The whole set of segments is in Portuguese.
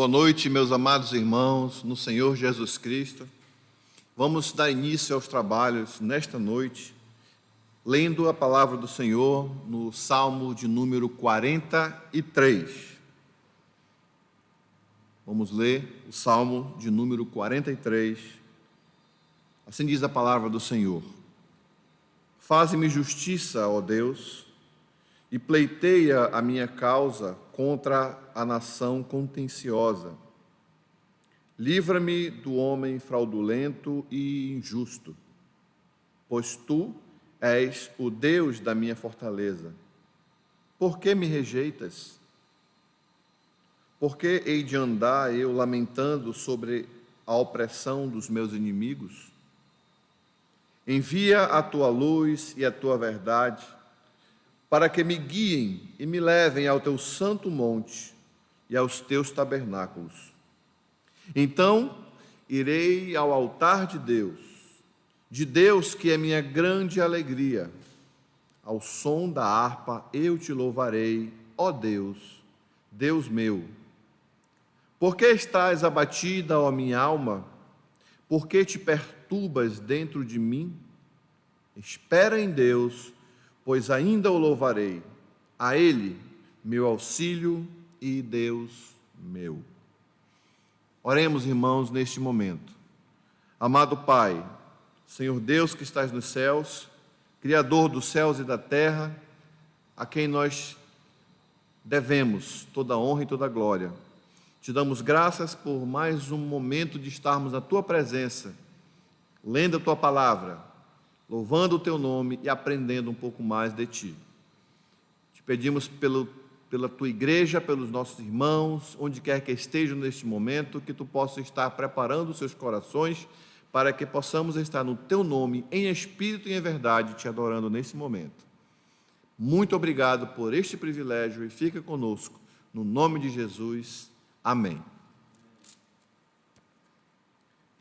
Boa noite, meus amados irmãos, no Senhor Jesus Cristo. Vamos dar início aos trabalhos nesta noite, lendo a palavra do Senhor no Salmo de número 43. Vamos ler o Salmo de número 43. Assim diz a palavra do Senhor: Faze-me justiça, ó Deus, e pleiteia a minha causa contra a nação contenciosa. Livra-me do homem fraudulento e injusto, pois tu és o Deus da minha fortaleza. Por que me rejeitas? Por que hei de andar eu lamentando sobre a opressão dos meus inimigos? Envia a tua luz e a tua verdade, para que me guiem e me levem ao teu santo monte e aos teus tabernáculos. Então irei ao altar de Deus que é minha grande alegria. Ao som da harpa eu te louvarei, ó Deus, Deus meu. Por que estás abatida, ó minha alma? Por que te perturbas dentro de mim? Espera em Deus, pois ainda o louvarei, a Ele, meu auxílio e Deus meu. Oremos, irmãos, neste momento. Amado Pai, Senhor Deus que estás nos céus, Criador dos céus e da terra, a quem nós devemos toda a honra e toda a glória, te damos graças por mais um momento de estarmos na Tua presença, lendo a Tua palavra, louvando o Teu nome e aprendendo um pouco mais de Ti. Te pedimos pela Tua igreja, pelos nossos irmãos, onde quer que estejam neste momento, que Tu possas estar preparando os seus corações para que possamos estar no Teu nome, em espírito e em verdade, Te adorando nesse momento. Muito obrigado por este privilégio e fica conosco, no nome de Jesus. Amém.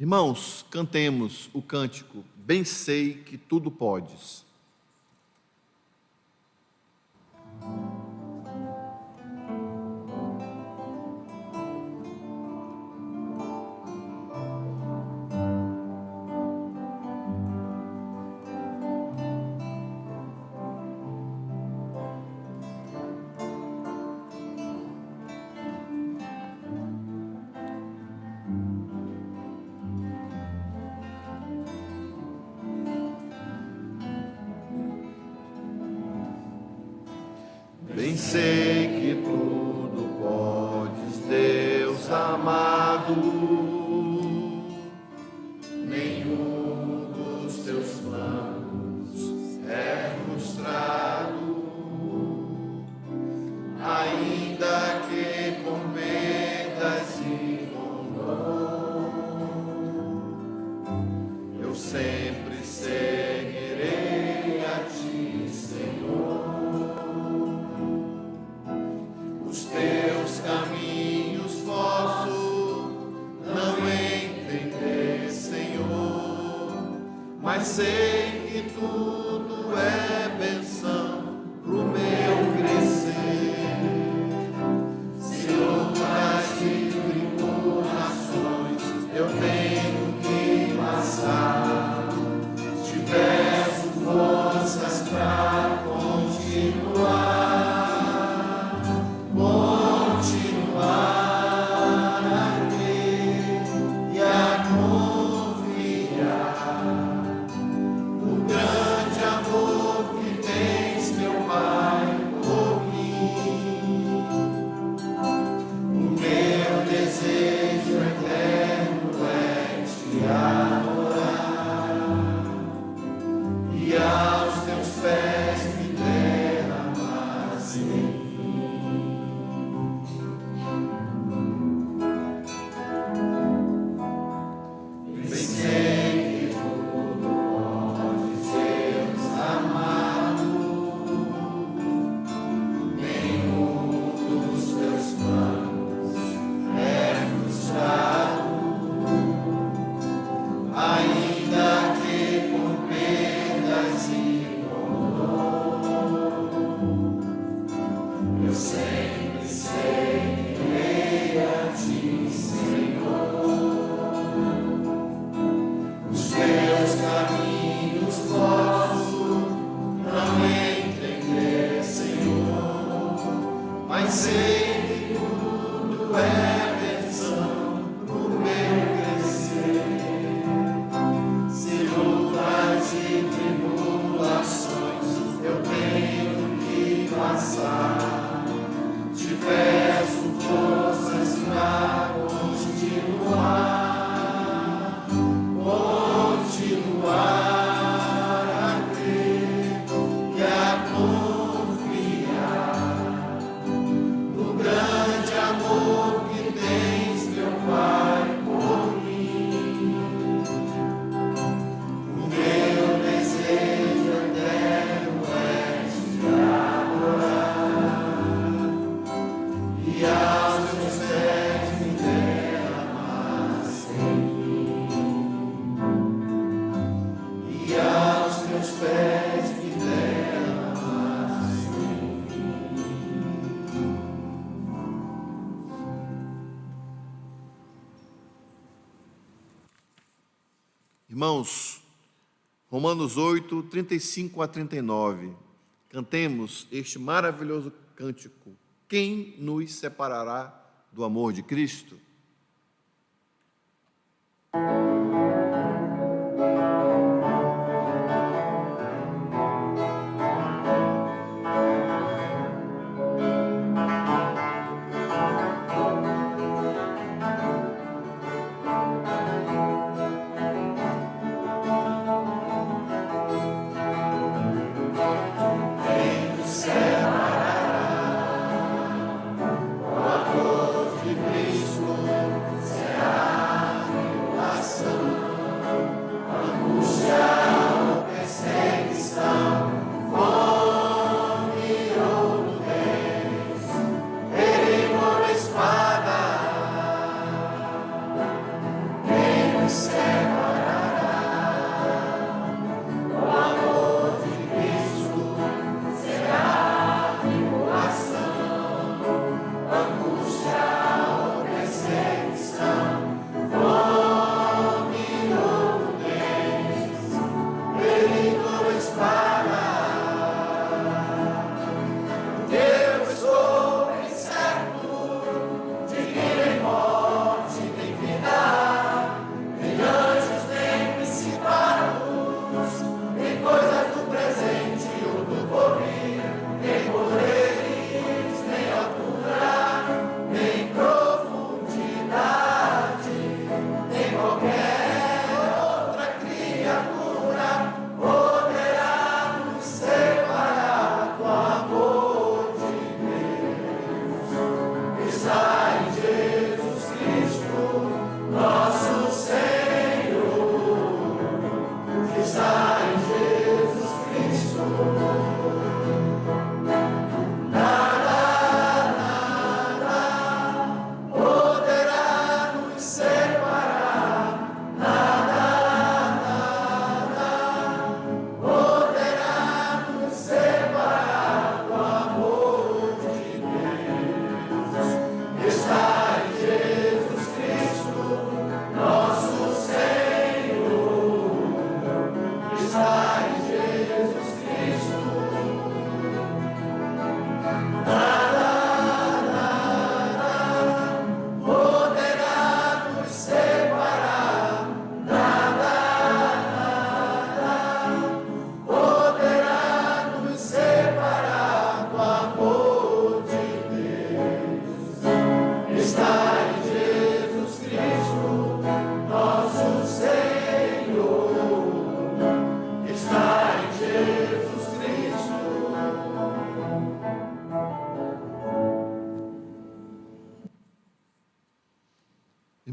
Irmãos, cantemos o cântico Bem sei que tudo podes. Bem sei que tudo podes, Deus amado, nenhum dos teus planos é frustrado, ainda que por medas e com eu sempre seguirei a Ti, Senhor. Caminhos posso não entender, Senhor, mas sei que tudo é bênção pro meu crescer. Se lutas e tribulações eu tenho que passar, te peço forças pra continuar. Tens Irmãos, Romanos 8, 35 a 39. Cantemos este maravilhoso cântico. Quem nos separará do amor de Cristo?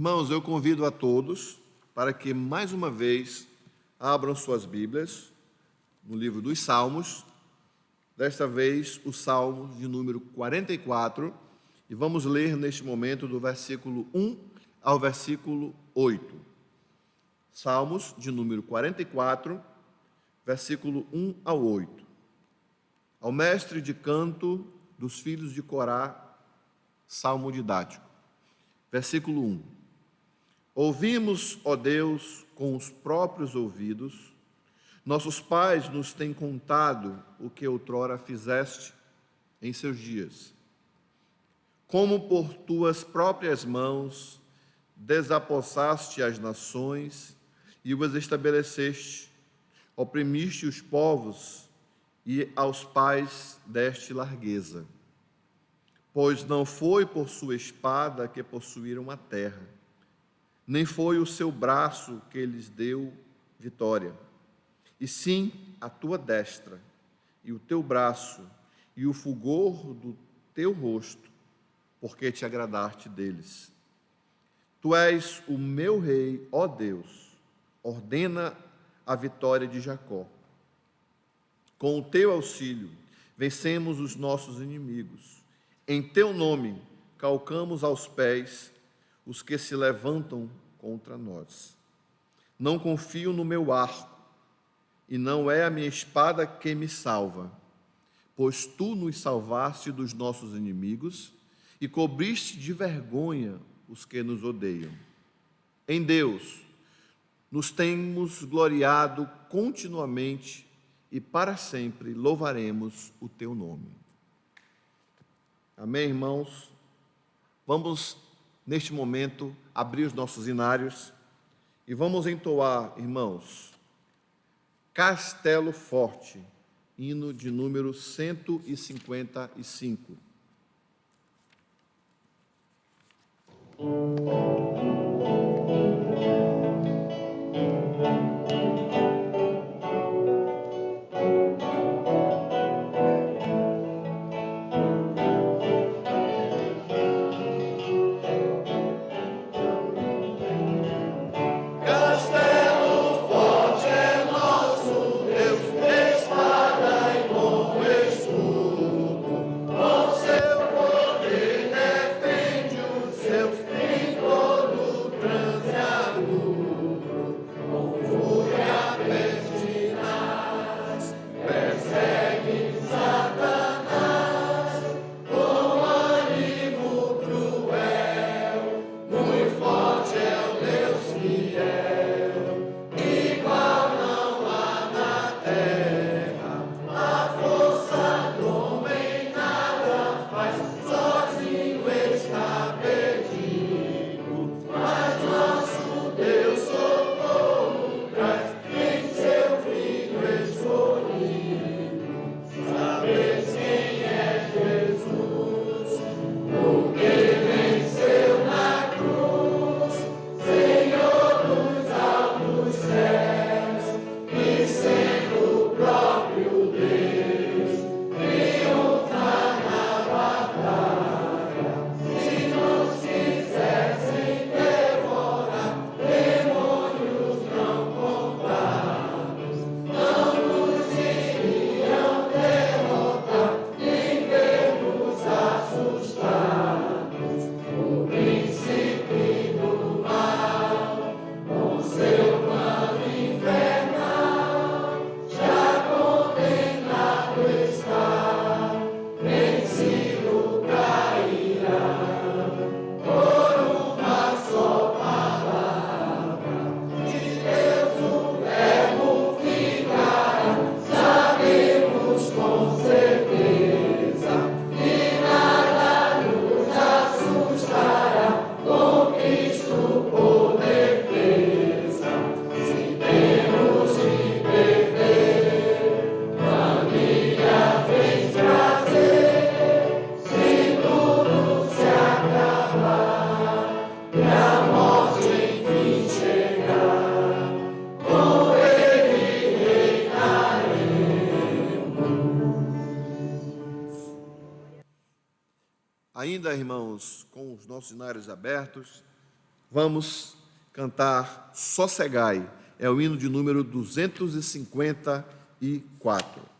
Irmãos, eu convido a todos para que, mais uma vez, abram suas Bíblias no livro dos Salmos, desta vez o Salmo de número 44, e vamos ler neste momento do versículo 1 ao versículo 8. Salmos de número 44, versículo 1 ao 8. Ao mestre de canto dos filhos de Corá, salmo didático. Versículo 1. Ouvimos, ó Deus, com os próprios ouvidos, nossos pais nos têm contado o que outrora fizeste em seus dias. Como por tuas próprias mãos desapossaste as nações e os estabeleceste, oprimiste os povos e aos pais deste largueza. Pois não foi por sua espada que possuíram a terra, nem foi o seu braço que lhes deu vitória, e sim a tua destra, e o teu braço, e o fulgor do teu rosto, porque te agradaste deles. Tu és o meu rei, ó Deus, ordena a vitória de Jacó. Com o teu auxílio, vencemos os nossos inimigos. Em teu nome, calcamos aos pés os que se levantam contra nós. Não confio no meu arco, e não é a minha espada que me salva, pois tu nos salvaste dos nossos inimigos e cobriste de vergonha os que nos odeiam. Em Deus, nos temos gloriado continuamente e para sempre louvaremos o teu nome. Amém, irmãos? Vamos, neste momento, abrir os nossos inários e vamos entoar, irmãos, Castelo Forte, hino de número 155. Ainda, irmãos, com os nossos inários abertos, vamos cantar Sossegai, é o hino de número 254.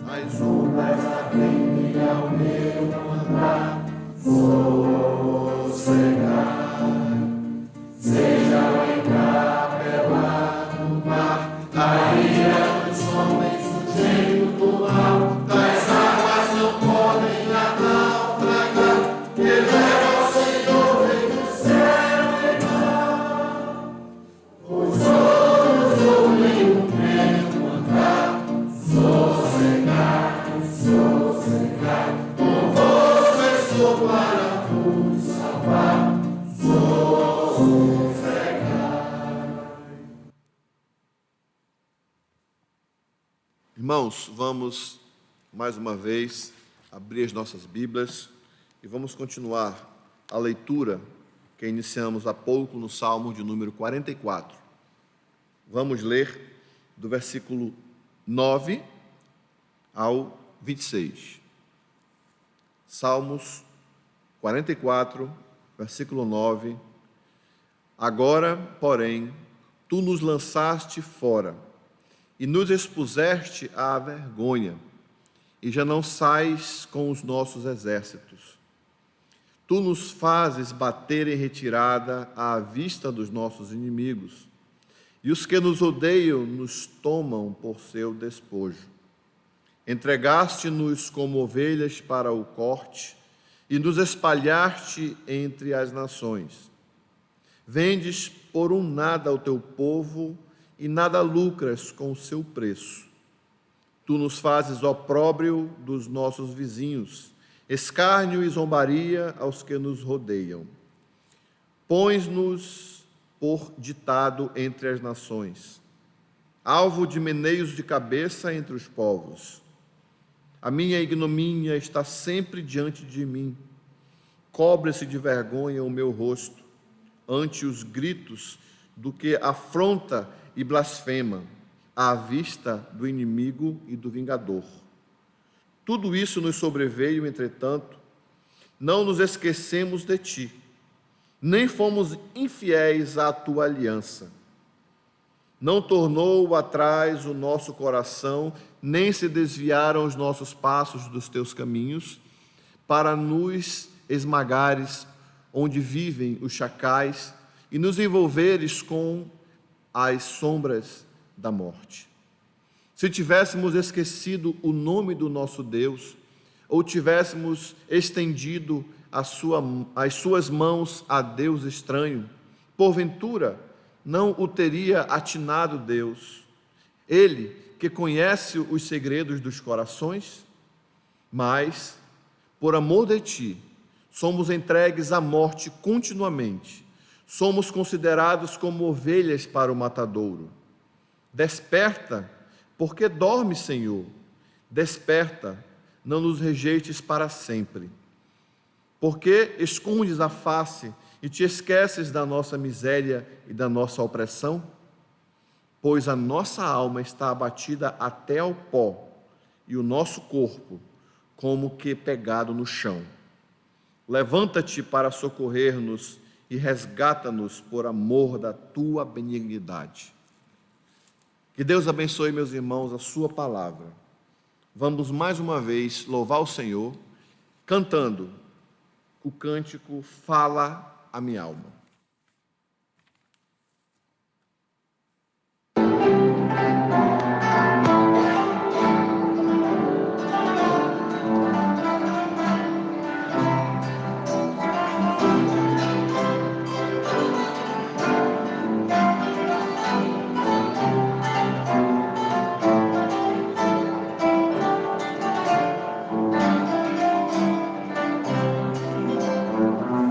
as ondas aprendem ao meu andar sossegar. Seja o encapelado no mar, a ira dos homens, o gênio do mal, das águas não podem a naufragar. Eleva ao Senhor, Rei do céu e mar, pois todos ouvem o meu andar sossegar, sossegar. Convosco estou para vos salvar. Irmãos, vamos mais uma vez abrir as nossas Bíblias e vamos continuar a leitura que iniciamos há pouco no Salmo de número 44. Vamos ler do versículo 9 ao 26. Salmos 44, versículo 9. Agora, porém, tu nos lançaste fora e nos expuseste à vergonha, e já não sais com os nossos exércitos. Tu nos fazes bater em retirada à vista dos nossos inimigos, e os que nos odeiam nos tomam por seu despojo. Entregaste-nos como ovelhas para o corte, e nos espalhaste entre as nações. Vendes por um nada o teu povo, e nada lucras com o seu preço. Tu nos fazes opróbrio dos nossos vizinhos, escárnio e zombaria aos que nos rodeiam. Pões-nos por ditado entre as nações, alvo de meneios de cabeça entre os povos. A minha ignomínia está sempre diante de mim. Cobre-se de vergonha o meu rosto ante os gritos do que afronta e blasfema à vista do inimigo e do vingador. Tudo isso nos sobreveio, entretanto, não nos esquecemos de ti, nem fomos infiéis à tua aliança. Não tornou atrás o nosso coração, nem se desviaram os nossos passos dos teus caminhos, para nos esmagares onde vivem os chacais e nos envolveres com as sombras da morte. Se tivéssemos esquecido o nome do nosso Deus, ou tivéssemos estendido as suas mãos a Deus estranho, porventura não o teria atinado Deus, Ele que conhece os segredos dos corações? Mas, por amor de ti, somos entregues à morte continuamente. Somos considerados como ovelhas para o matadouro. Desperta, porque dorme, Senhor. Desperta, não nos rejeites para sempre. Porque escondes a face e te esqueces da nossa miséria e da nossa opressão? Pois a nossa alma está abatida até ao pó, e o nosso corpo como que pegado no chão. Levanta-te para socorrer-nos e resgata-nos por amor da tua benignidade. Que Deus abençoe, meus irmãos, a sua palavra. Vamos mais uma vez louvar o Senhor, cantando o cântico Fala a minha alma.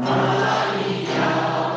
Fala minha alma.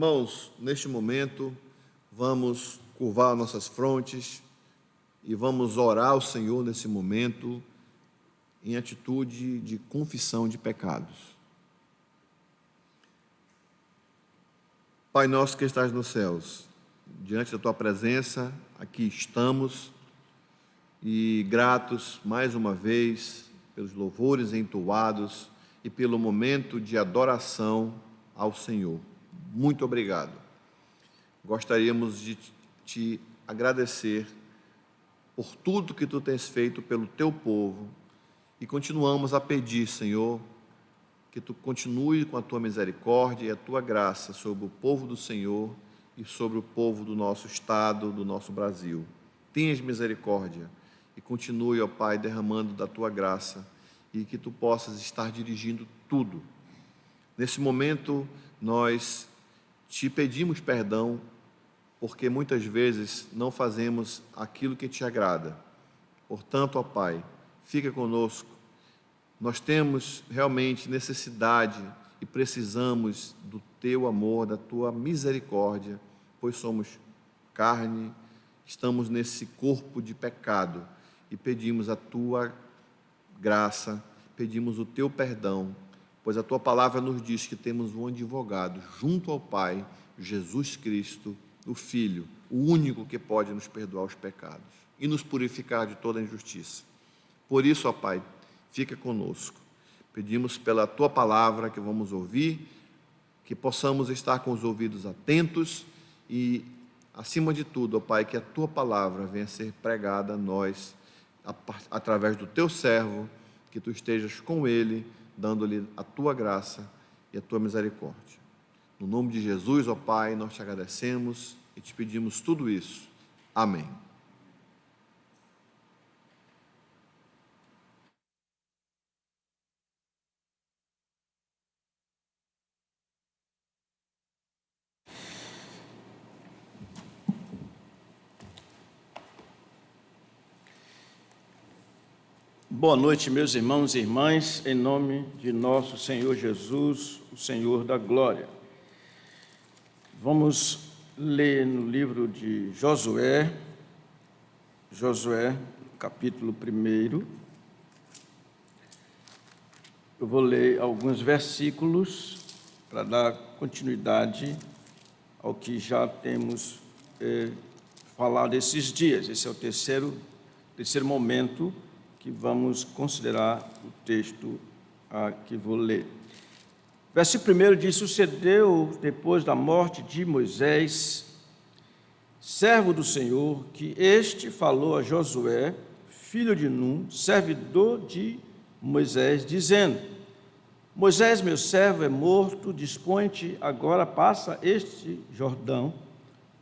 Irmãos, neste momento, vamos curvar nossas frontes e vamos orar ao Senhor nesse momento em atitude de confissão de pecados. Pai nosso que estás nos céus, diante da Tua presença, aqui estamos e gratos mais uma vez pelos louvores entoados e pelo momento de adoração ao Senhor. Muito obrigado. Gostaríamos de te agradecer por tudo que Tu tens feito pelo Teu povo e continuamos a pedir, Senhor, que Tu continue com a Tua misericórdia e a Tua graça sobre o povo do Senhor e sobre o povo do nosso Estado, do nosso Brasil. Tenhas misericórdia e continue, ó Pai, derramando da Tua graça e que Tu possas estar dirigindo tudo. Nesse momento, nós Te pedimos perdão, porque muitas vezes não fazemos aquilo que Te agrada. Portanto, ó Pai, fica conosco. Nós temos realmente necessidade e precisamos do Teu amor, da Tua misericórdia, pois somos carne, estamos nesse corpo de pecado e pedimos a Tua graça, pedimos o Teu perdão, pois a Tua palavra nos diz que temos um advogado junto ao Pai, Jesus Cristo, o Filho, o único que pode nos perdoar os pecados e nos purificar de toda injustiça. Por isso, ó Pai, fica conosco. Pedimos pela Tua palavra que vamos ouvir, que possamos estar com os ouvidos atentos e, acima de tudo, ó Pai, que a Tua palavra venha a ser pregada a nós, através do Teu servo, que Tu estejas com ele, dando-lhe a Tua graça e a Tua misericórdia. No nome de Jesus, ó Pai, nós Te agradecemos e Te pedimos tudo isso. Amém. Boa noite, meus irmãos e irmãs, em nome de nosso Senhor Jesus, o Senhor da glória. Vamos ler no livro de Josué, capítulo 1. Eu vou ler alguns versículos para dar continuidade ao que já temos falado esses dias. Esse é o terceiro momento que vamos considerar o texto que vou ler. Versículo 1 diz: sucedeu depois da morte de Moisés, servo do Senhor, que este falou a Josué, filho de Num, servidor de Moisés, dizendo: Moisés, meu servo, é morto, dispõe-te, agora passa este Jordão,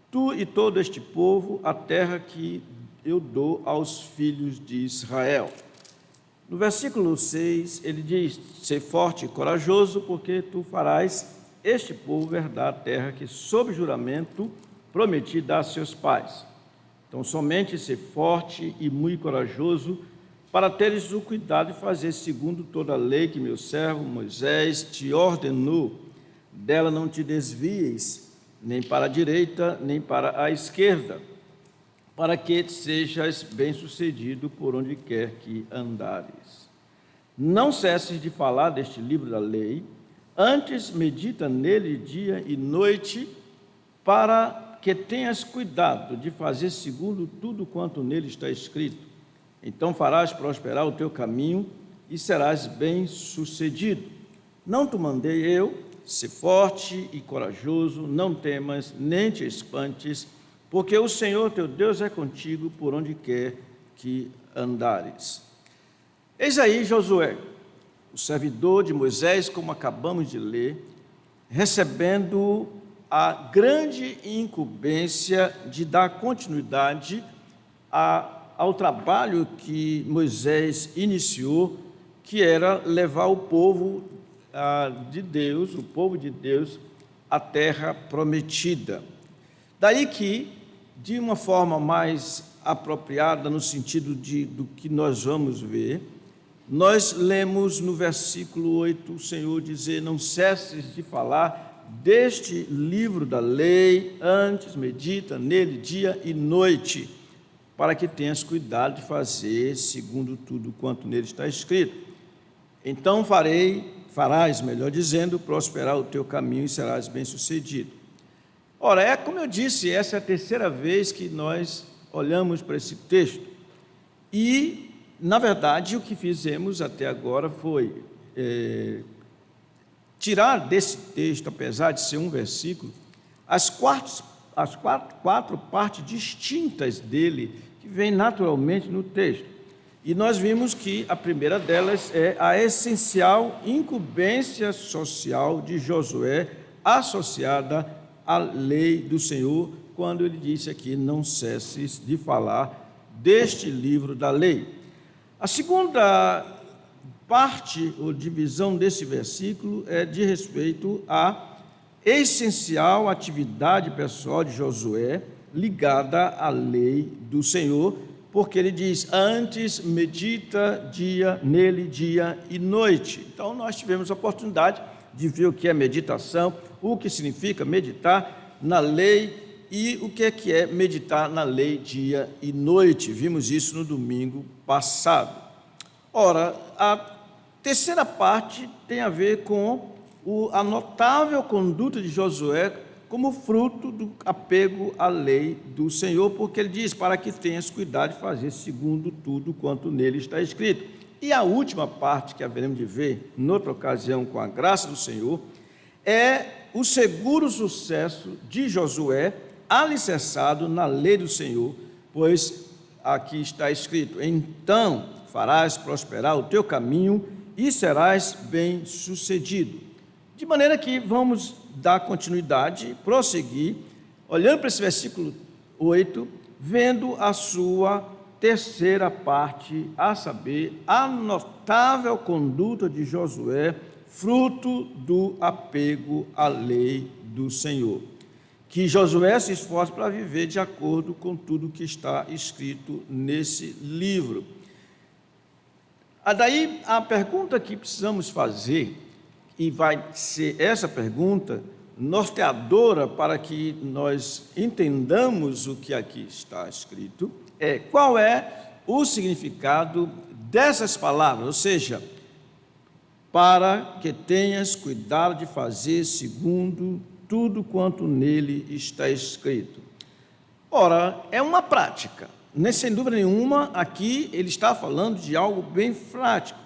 tu e todo este povo, a terra que eu dou aos filhos de Israel. No versículo 6, ele diz: ser forte e corajoso, porque tu farás este povo herdar a terra que, sob juramento, prometi dar a seus pais. Então, somente ser forte e muito corajoso, para teres o cuidado de fazer segundo toda a lei que meu servo Moisés te ordenou. Dela não te desvieis, nem para a direita, nem para a esquerda, para que sejas bem-sucedido por onde quer que andares. Não cesses de falar deste livro da lei, antes medita nele dia e noite, para que tenhas cuidado de fazer segundo tudo quanto nele está escrito. Então farás prosperar o teu caminho e serás bem-sucedido. Não te mandei eu, ser forte e corajoso, não temas, nem te espantes, porque o Senhor teu Deus é contigo por onde quer que andares. Eis aí Josué, o servidor de Moisés, como acabamos de ler, recebendo a grande incumbência de dar continuidade ao trabalho que Moisés iniciou, que era levar o povo de Deus, à terra prometida. Daí que, de uma forma mais apropriada, no sentido do que nós vamos ver, nós lemos no versículo 8 o Senhor dizer: não cesses de falar deste livro da lei, antes medita nele dia e noite, para que tenhas cuidado de fazer segundo tudo quanto nele está escrito. Então farás, melhor dizendo, prosperar o teu caminho e serás bem-sucedido. Ora, como eu disse, essa é a terceira vez que nós olhamos para esse texto. E, na verdade, o que fizemos até agora foi tirar desse texto, apesar de ser um versículo, as quatro partes distintas dele, que vêm naturalmente no texto. E nós vimos que a primeira delas é a essencial incumbência social de Josué, associada à lei do Senhor, quando ele disse aqui, não cesses de falar deste livro da lei. A segunda parte ou divisão desse versículo é de respeito à essencial atividade pessoal de Josué, ligada à lei do Senhor, porque ele diz, antes medita nele dia e noite. Então, nós tivemos a oportunidade de ver o que é meditação, o que significa meditar na lei e o que é meditar na lei dia e noite. Vimos isso no domingo passado. Ora, a terceira parte tem a ver com a notável conduta de Josué como fruto do apego à lei do Senhor, porque ele diz, para que tenhas cuidado de fazer segundo tudo quanto nele está escrito. E a última parte que haveremos de ver, noutra ocasião, com a graça do Senhor, é o seguro sucesso de Josué, alicerçado na lei do Senhor, pois aqui está escrito, então farás prosperar o teu caminho e serás bem-sucedido. De maneira que vamos dar continuidade, prosseguir, olhando para esse versículo 8, vendo a sua terceira parte, a saber, a notável conduta de Josué, fruto do apego à lei do Senhor. Que Josué se esforce para viver de acordo com tudo que está escrito nesse livro. Daí a pergunta que precisamos fazer, e vai ser essa pergunta norteadora para que nós entendamos o que aqui está escrito, é qual é o significado dessas palavras, ou seja, para que tenhas cuidado de fazer segundo tudo quanto nele está escrito. Ora, é uma prática, sem dúvida nenhuma, aqui ele está falando de algo bem prático,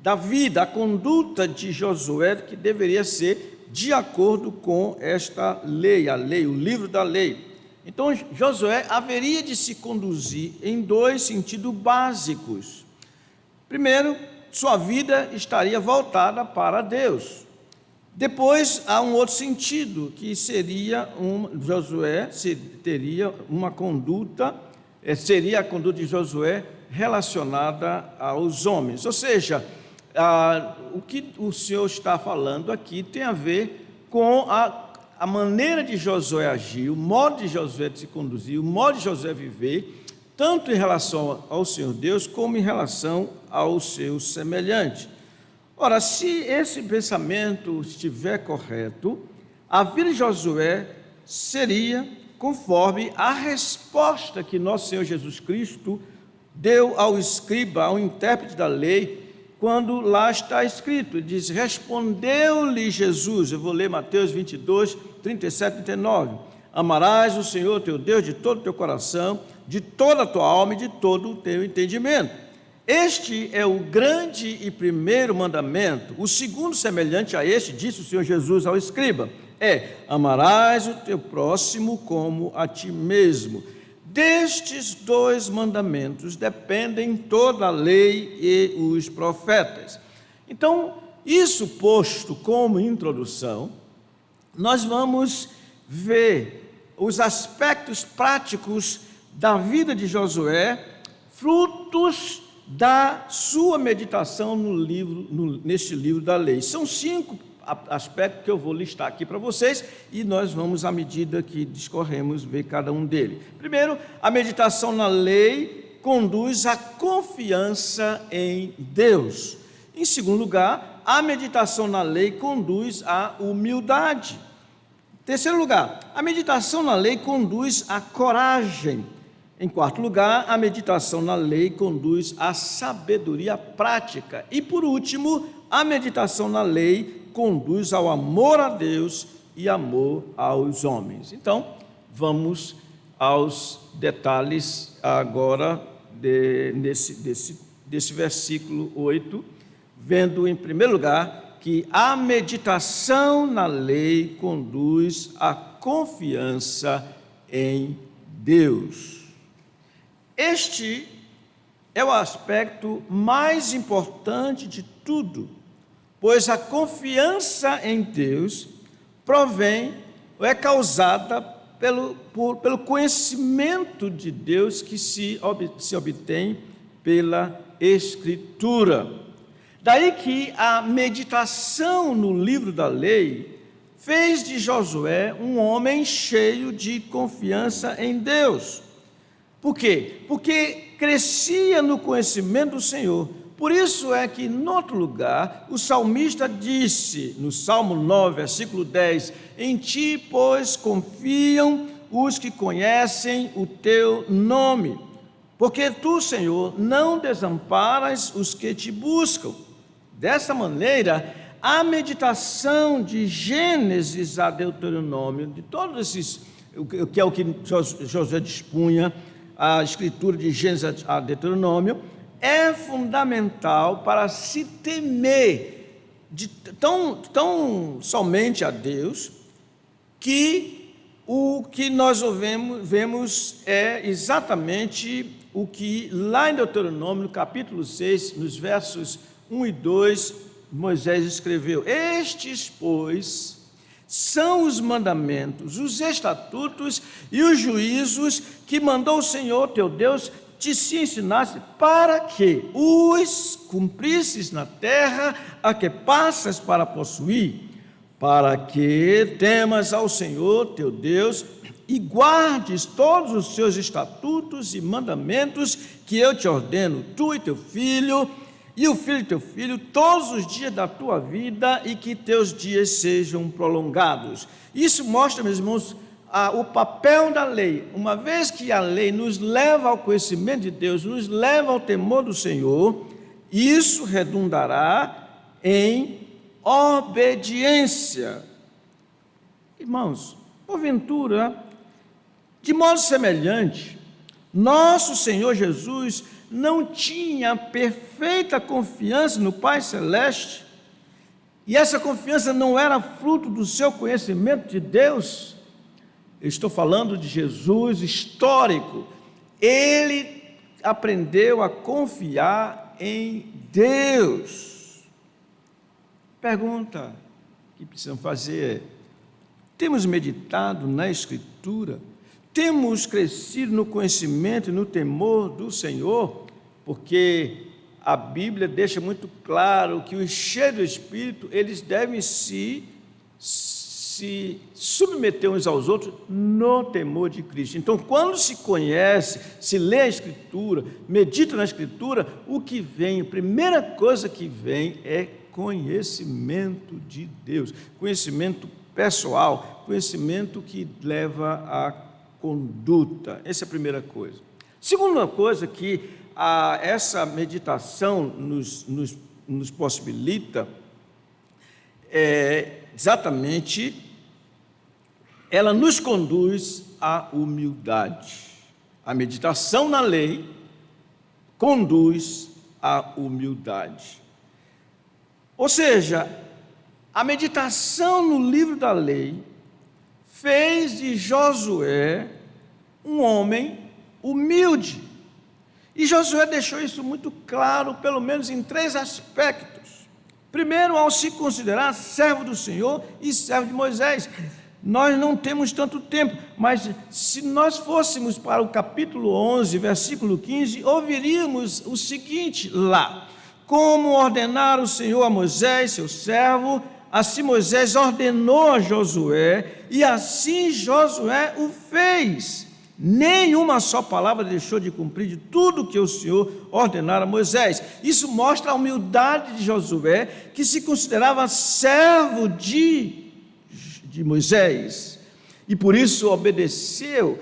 da vida, a conduta de Josué, que deveria ser de acordo com esta lei, a lei, o livro da lei. Então, Josué haveria de se conduzir em dois sentidos básicos. Primeiro, sua vida estaria voltada para Deus. Depois, há um outro sentido, que seria, Josué teria uma conduta, seria a conduta de Josué relacionada aos homens, ou seja, o que o Senhor está falando aqui tem a ver com a maneira de Josué agir, o modo de Josué se conduzir, o modo de Josué viver, tanto em relação ao Senhor Deus, como em relação aos seus semelhantes. Ora, se esse pensamento estiver correto, a vida de Josué seria conforme a resposta que nosso Senhor Jesus Cristo deu ao escriba, ao intérprete da lei, quando lá está escrito, ele diz, respondeu-lhe Jesus, eu vou ler Mateus 22, 37 e 39, amarás o Senhor teu Deus de todo o teu coração, de toda a tua alma e de todo o teu entendimento. Este é o grande e primeiro mandamento. O segundo, semelhante a este, disse o Senhor Jesus ao escriba, amarás o teu próximo como a ti mesmo. Destes dois mandamentos dependem toda a lei e os profetas. Então, isso posto como introdução, nós vamos ver os aspectos práticos da vida de Josué, frutos da sua meditação neste livro da lei. São 5 aspectos que eu vou listar aqui para vocês e nós vamos, à medida que discorremos, ver cada um deles. Primeiro, a meditação na lei conduz à confiança em Deus. Em segundo lugar, a meditação na lei conduz à humildade. Terceiro lugar, a meditação na lei conduz à coragem. Em quarto lugar, a meditação na lei conduz à sabedoria prática. E por último, a meditação na lei conduz ao amor a Deus e amor aos homens. Então, vamos aos detalhes agora desse versículo 8, vendo em primeiro lugar que a meditação na lei conduz à confiança em Deus. Este é o aspecto mais importante de tudo, pois a confiança em Deus provém ou é causada pelo conhecimento de Deus que se obtém pela Escritura. Daí que a meditação no livro da lei fez de Josué um homem cheio de confiança em Deus. Por quê? Porque crescia no conhecimento do Senhor. Por isso é que, em outro lugar, o salmista disse, no Salmo 9, versículo 10, em ti, pois, confiam os que conhecem o teu nome, porque tu, Senhor, não desamparas os que te buscam. Dessa maneira, a meditação de Gênesis a Deuteronômio, de todos esses, que é o que Josué dispunha, a escritura de Gênesis a Deuteronômio, é fundamental para se temer tão somente a Deus, que o que nós vemos é exatamente o que lá em Deuteronômio, no capítulo 6, nos versos 1 e 2, Moisés escreveu: estes, pois, são os mandamentos, os estatutos e os juízos que mandou o Senhor teu Deus te se ensinasse, para que os cumprisses na terra a que passas para possuir, para que temas ao Senhor teu Deus e guardes todos os seus estatutos e mandamentos que eu te ordeno, tu e teu filho, e o filho de teu filho, todos os dias da tua vida, e que teus dias sejam prolongados. Isso mostra, meus irmãos, o papel da lei. Uma vez que a lei nos leva ao conhecimento de Deus, nos leva ao temor do Senhor, isso redundará em obediência. Irmãos, porventura, de modo semelhante, nosso Senhor Jesus não tinha perfeita confiança no Pai Celeste, e essa confiança não era fruto do seu conhecimento de Deus. Eu estou falando de Jesus histórico. Ele aprendeu a confiar em Deus. Pergunta que precisamos fazer é: temos meditado na Escritura? Temos crescido no conhecimento e no temor do Senhor? Porque a Bíblia deixa muito claro que os cheios do Espírito, eles devem se submeter uns aos outros no temor de Cristo. Então, quando se conhece, se lê a Escritura, medita na Escritura, o que vem, a primeira coisa que vem é conhecimento de Deus, conhecimento pessoal, conhecimento que leva à conduta. Essa é a primeira coisa. Segunda coisa que essa meditação nos possibilita é exatamente, ela nos conduz à humildade. A meditação na lei conduz à humildade. Ou seja, a meditação no livro da lei fez de Josué um homem humilde. E Josué deixou isso muito claro, pelo menos em 3 aspectos. Primeiro, ao se considerar servo do Senhor e servo de Moisés. Nós não temos tanto tempo, mas se nós fôssemos para o capítulo 11, versículo 15, ouviríamos o seguinte lá: como ordenar o Senhor a Moisés, seu servo, assim Moisés ordenou a Josué, e assim Josué o fez. Nenhuma só palavra deixou de cumprir de tudo que o Senhor ordenara a Moisés. Isso mostra a humildade de Josué, que se considerava servo de Moisés. e por isso obedeceu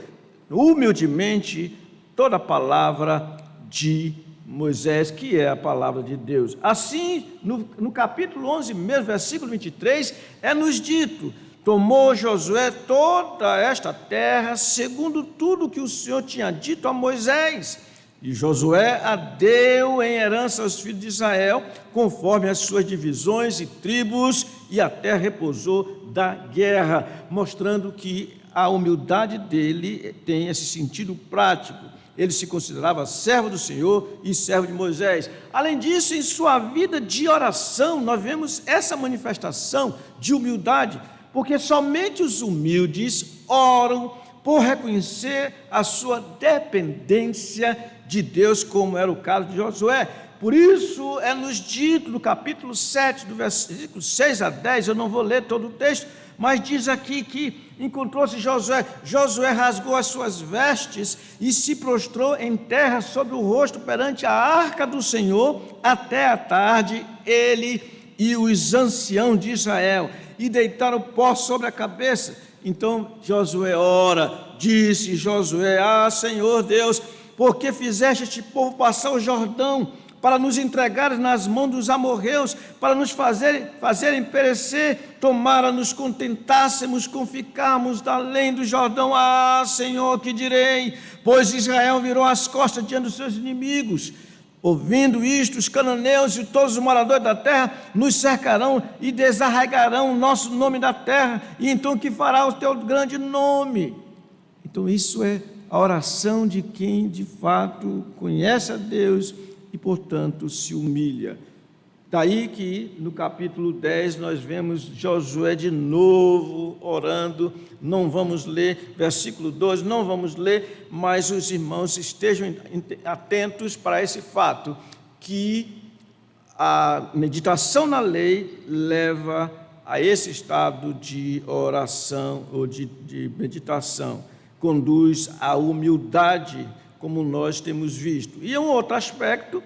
humildemente toda a palavra de Moisés, que é a palavra de Deus. Assim, no capítulo 11 mesmo, versículo 23, é-nos dito: tomou Josué toda esta terra, segundo tudo que o Senhor tinha dito a Moisés. E Josué a deu em herança aos filhos de Israel, conforme as suas divisões e tribos, e a terra repousou da guerra, mostrando que a humildade dele tem esse sentido prático. Ele se considerava servo do Senhor e servo de Moisés. Além disso, em sua vida de oração, nós vemos essa manifestação de humildade, porque somente os humildes oram por reconhecer a sua dependência de Deus, como era o caso de Josué. Por isso é-nos dito no capítulo 7, do versículo 6 a 10, eu não vou ler todo o texto, mas diz aqui que encontrou-se Josué rasgou as suas vestes e se prostrou em terra sobre o rosto perante a arca do Senhor até a tarde, ele e os anciãos de Israel, e deitaram pó sobre a cabeça. Então Josué ora, disse Josué: Senhor Deus, por que fizeste este povo passar o Jordão, para nos entregar nas mãos dos amorreus, para nos fazerem perecer? Tomara nos contentássemos com ficarmos além do Jordão. Senhor, que direi? Pois Israel virou as costas diante dos seus inimigos. Ouvindo isto, os cananeus e todos os moradores da terra nos cercarão e desarraigarão o nosso nome da terra. E então que fará o teu grande nome? Então isso é a oração de quem de fato conhece a Deus e, portanto, se humilha. Daí que no capítulo 10 nós vemos Josué de novo orando. Não vamos ler, versículo 12, não vamos ler, mas os irmãos estejam atentos para esse fato, que a meditação na lei leva a esse estado de oração ou de meditação, conduz à humildade, como nós temos visto. E um outro aspecto,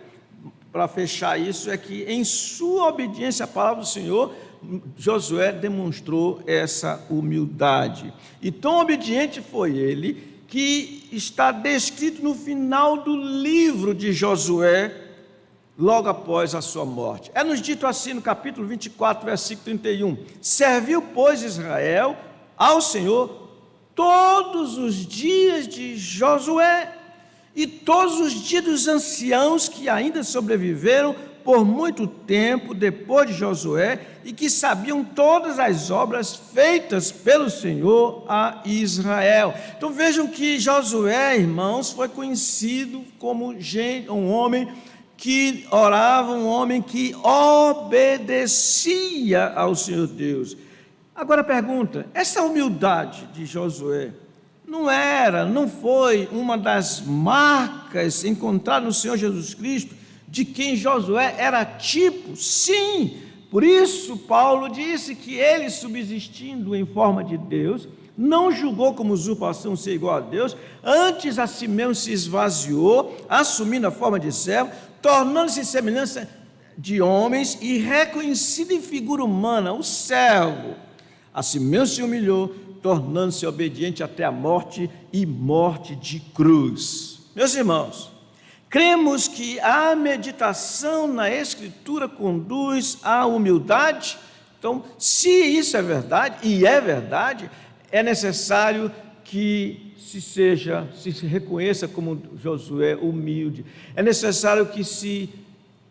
para fechar isso, é que em sua obediência à palavra do Senhor, Josué demonstrou essa humildade. E tão obediente foi ele, que está descrito no final do livro de Josué, logo após a sua morte. É-nos dito assim no capítulo 24, versículo 31: serviu, pois, Israel ao Senhor todos os dias de Josué e todos os dias dos anciãos que ainda sobreviveram por muito tempo depois de Josué e que sabiam todas as obras feitas pelo Senhor a Israel. Então vejam que Josué, irmãos, foi conhecido como um homem que orava, um homem que obedecia ao Senhor Deus. Agora pergunta: essa humildade de Josué não foi uma das marcas encontradas no Senhor Jesus Cristo, de quem Josué era tipo? Sim, por isso Paulo disse que ele, subsistindo em forma de Deus, não julgou como usurpação ser igual a Deus, antes a si mesmo se esvaziou, assumindo a forma de servo, tornando-se em semelhança de homens e reconhecido em figura humana, o servo. A si mesmo se humilhou, tornando-se obediente até a morte e morte de cruz. Meus irmãos, cremos que a meditação na Escritura conduz à humildade. Então, se isso é verdade, e é verdade, é necessário que se reconheça como Josué humilde. É necessário que se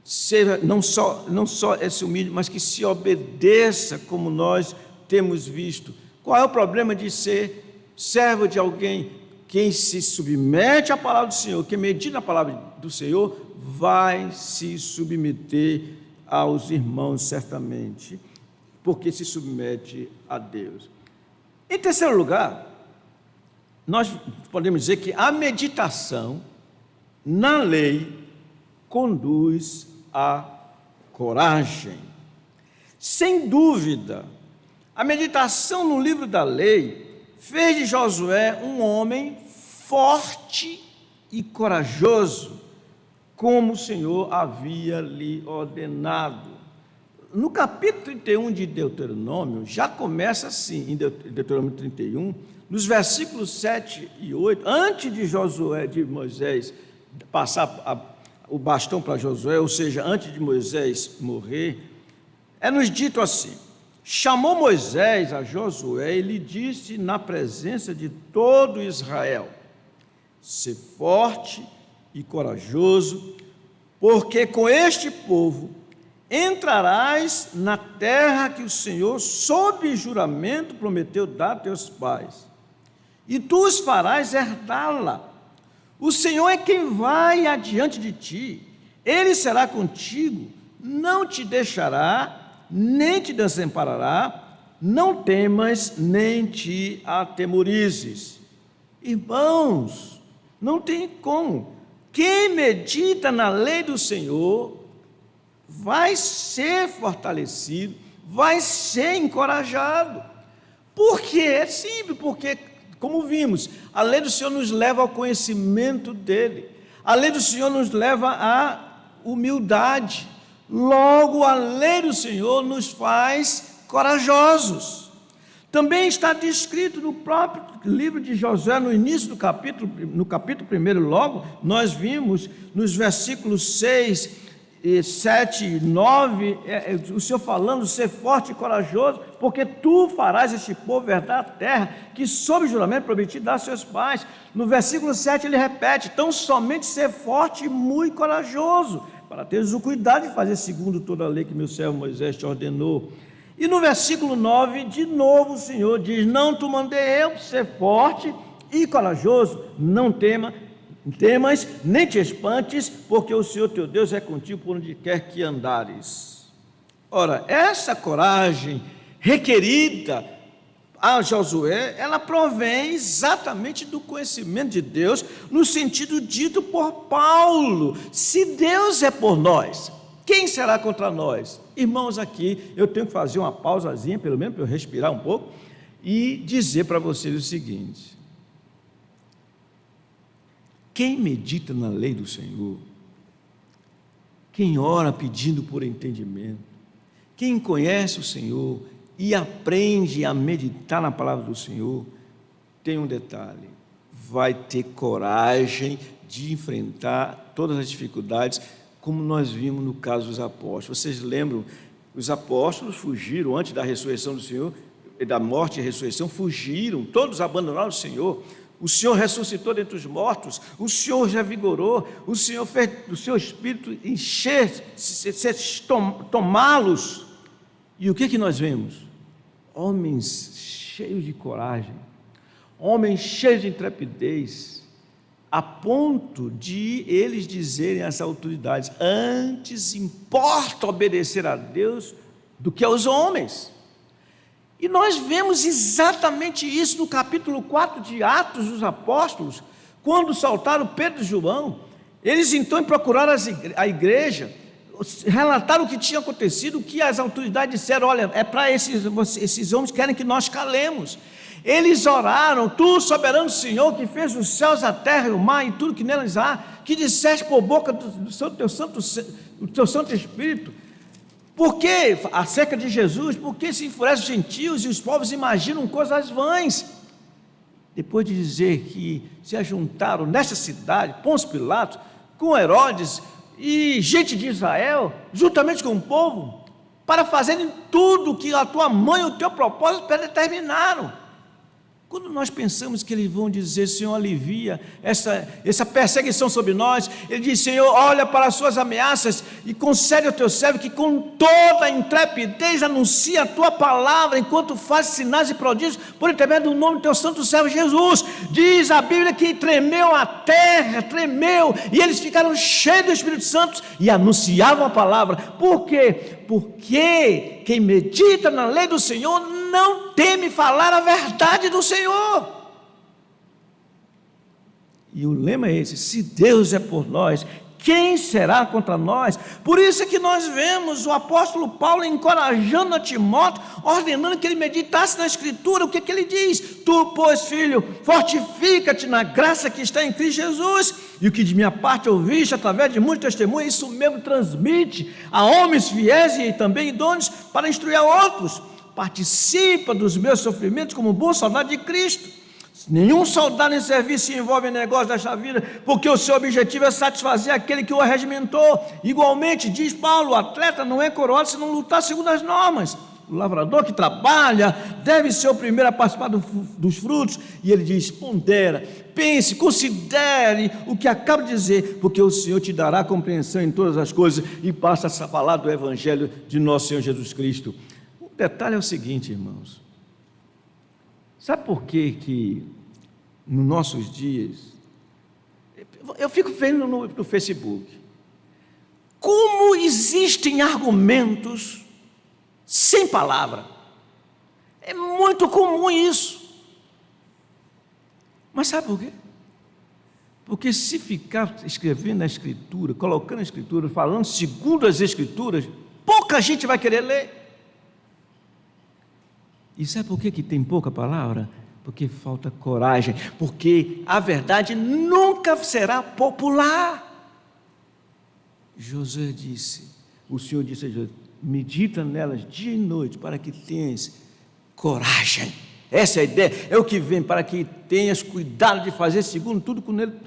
seja não só esse humilde, mas que se obedeça, como nós temos visto. Qual é o problema de ser servo de alguém? Quem se submete à palavra do Senhor, quem medita na palavra do Senhor, vai se submeter aos irmãos, certamente, porque se submete a Deus. Em terceiro lugar, nós podemos dizer que a meditação na lei conduz à coragem. Sem dúvida, a meditação no livro da lei fez de Josué um homem forte e corajoso, como o Senhor havia lhe ordenado. No capítulo 31 de Deuteronômio, já começa assim, em Deuteronômio 31, nos versículos 7 e 8, antes de Moisés passar o bastão para Josué, ou seja, antes de Moisés morrer, é-nos dito assim: chamou Moisés a Josué e lhe disse na presença de todo Israel: sê forte e corajoso, porque com este povo entrarás na terra que o Senhor, sob juramento, prometeu dar a teus pais, e tu os farás herdá-la. O Senhor é quem vai adiante de ti, Ele será contigo, não te deixará, nem te desamparará, não temas, nem te atemorizes. Irmãos, não tem como. Quem medita na lei do Senhor vai ser fortalecido, vai ser encorajado. Por quê? É simples, porque, como vimos, a lei do Senhor nos leva ao conhecimento dEle. A lei do Senhor nos leva à humildade. Logo, a lei do Senhor nos faz corajosos. Também está descrito no próprio livro de Josué, no início do capítulo, no capítulo 1, logo, nós vimos nos versículos 6, 7 e 9, o Senhor falando: ser forte e corajoso, porque tu farás este povo herdar a terra que sob juramento prometi dar a seus pais. No versículo 7 ele repete: tão somente ser forte e muito corajoso, para teres o cuidado de fazer segundo toda a lei que meu servo Moisés te ordenou. E no versículo 9, de novo o Senhor diz: não te mandei eu ser forte e corajoso, não temas, nem te espantes, porque o Senhor teu Deus é contigo por onde quer que andares. Ora, essa coragem requerida a Josué, ela provém exatamente do conhecimento de Deus, no sentido dito por Paulo: se Deus é por nós, quem será contra nós? Irmãos, aqui eu tenho que fazer uma pausazinha, pelo menos para eu respirar um pouco, e dizer para vocês o seguinte: quem medita na lei do Senhor, quem ora pedindo por entendimento, quem conhece o Senhor e aprende a meditar na palavra do Senhor, tem um detalhe: vai ter coragem de enfrentar todas as dificuldades, como nós vimos no caso dos apóstolos. Vocês lembram, os apóstolos fugiram antes da ressurreição do Senhor, da morte e ressurreição, fugiram, todos abandonaram o Senhor. O Senhor ressuscitou dentre os mortos, o Senhor revigorou, o Senhor fez o seu espírito encher, tomá-los. E o que nós vemos? Homens cheios de coragem, homens cheios de intrepidez, a ponto de eles dizerem às autoridades: antes importa obedecer a Deus do que aos homens. E nós vemos exatamente isso no capítulo 4 de Atos dos Apóstolos, quando saltaram Pedro e João. Eles então procuraram a igreja, relataram o que tinha acontecido, o que as autoridades disseram: olha, é para esses homens querem que nós calemos. Eles oraram: tu, soberano Senhor, que fez os céus, a terra e o mar e tudo que neles há, que disseste por boca do teu Santo Espírito. Por que, acerca de Jesus, por que se enfurecem os gentios e os povos imaginam coisas vãs? Depois de dizer que se ajuntaram nesta cidade, Pôncio Pilatos, com Herodes e gente de Israel, juntamente com o povo, para fazerem tudo o que a tua mãe e o teu propósito predeterminaram. Quando nós pensamos que eles vão dizer: Senhor, alivia essa perseguição sobre nós, ele diz: Senhor, olha para as suas ameaças e concede ao teu servo que com toda intrepidez anuncie a tua palavra, enquanto faz sinais e prodígios por intermédio do nome do teu santo servo Jesus. Diz a Bíblia que tremeu a terra, tremeu, e eles ficaram cheios do Espírito Santo e anunciavam a palavra. Por quê? Porque quem medita na lei do Senhor não teme falar a verdade do Senhor. E o lema é esse: se Deus é por nós, quem será contra nós? Por isso é que nós vemos o apóstolo Paulo encorajando a Timóteo, ordenando que ele meditasse na Escritura. O que ele diz? Tu, pois, filho, fortifica-te na graça que está em Cristo Jesus, e o que de minha parte ouviste através de muitos testemunhos, isso mesmo transmite a homens fiéis e também idôneos para instruir a outros. Participa dos meus sofrimentos como bom soldado de Cristo. Nenhum soldado em serviço se envolve em negócio desta vida, porque o seu objetivo é satisfazer aquele que o arregimentou. Igualmente, diz Paulo, o atleta não é coroado se não lutar segundo as normas. O lavrador que trabalha deve ser o primeiro a participar dos frutos. E ele diz, pondera, pense, considere o que acabo de dizer, porque o Senhor te dará compreensão em todas as coisas. E passa a falar do Evangelho de nosso Senhor Jesus Cristo. O detalhe é o seguinte, irmãos. Sabe por que nos nossos dias, eu fico vendo no Facebook, como existem argumentos sem palavra. É muito comum isso. Mas sabe por quê? Porque se ficar escrevendo a Escritura, colocando a Escritura, falando segundo as Escrituras, pouca gente vai querer ler. E sabe por que tem pouca palavra? Porque falta coragem, porque a verdade nunca será popular. Josué disse, o Senhor disse a Josué, medita nelas dia e noite, para que tenhas coragem. Essa é a ideia, é o que vem, para que tenhas cuidado de fazer segundo tudo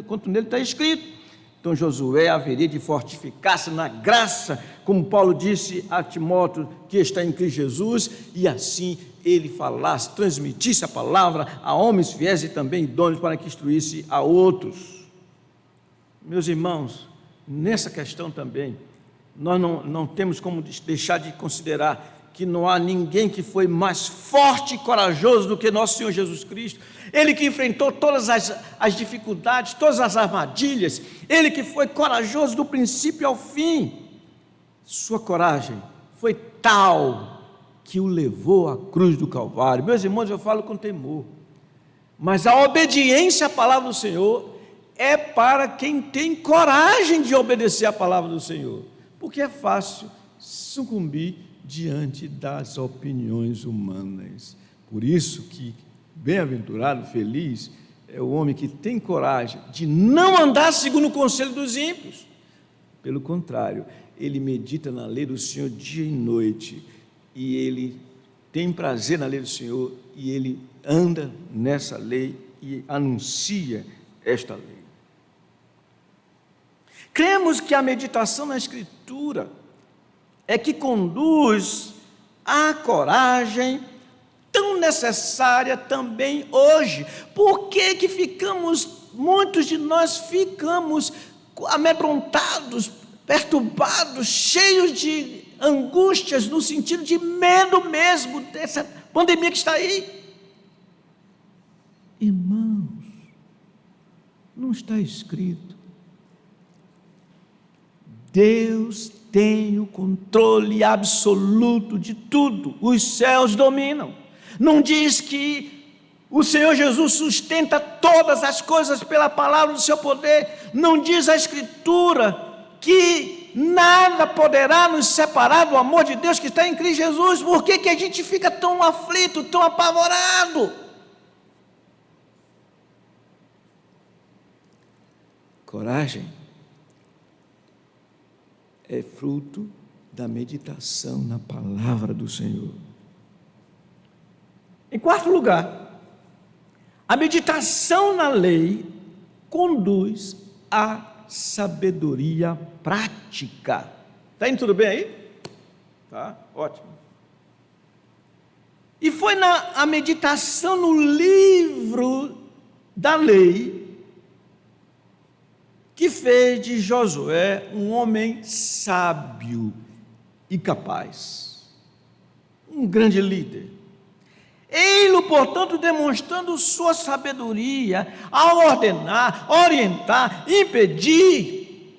quanto nele está escrito. Então Josué haveria de fortificar-se na graça, como Paulo disse a Timóteo, que está em Cristo Jesus, e assim ele falasse, transmitisse a palavra a homens fiéis e também idôneos para que instruísse a outros. Meus irmãos, nessa questão também, nós não temos como deixar de considerar que não há ninguém que foi mais forte e corajoso do que nosso Senhor Jesus Cristo. Ele que enfrentou todas as dificuldades, todas as armadilhas, ele que foi corajoso do princípio ao fim. Sua coragem foi tal que o levou à cruz do Calvário. Meus irmãos, eu falo com temor, mas a obediência à palavra do Senhor é para quem tem coragem de obedecer à palavra do Senhor, porque é fácil sucumbir diante das opiniões humanas. Por isso que bem-aventurado, feliz, é o homem que tem coragem de não andar segundo o conselho dos ímpios. Pelo contrário, ele medita na lei do Senhor dia e noite, e ele tem prazer na lei do Senhor, e ele anda nessa lei e anuncia esta lei. Cremos que a meditação na Escritura é que conduz à coragem tão necessária também hoje. Por que muitos de nós ficamos amedrontados, perturbados, cheios de angústias, no sentido de medo mesmo dessa pandemia que está aí? Irmãos, não está escrito: Deus tem o controle absoluto de tudo, os céus dominam. Não diz que o Senhor Jesus sustenta todas as coisas pela palavra do seu poder? Não diz a Escritura que nada poderá nos separar do amor de Deus que está em Cristo Jesus? Por que a gente fica tão aflito, tão apavorado? Coragem é fruto da meditação na palavra do Senhor. Em quarto lugar, a meditação na lei conduz à sabedoria prática. Está indo tudo bem aí? Tá, ótimo. E foi a meditação no livro da lei que fez de Josué um homem sábio e capaz, um grande líder. Ele, portanto, demonstrando sua sabedoria ao ordenar, orientar, impedir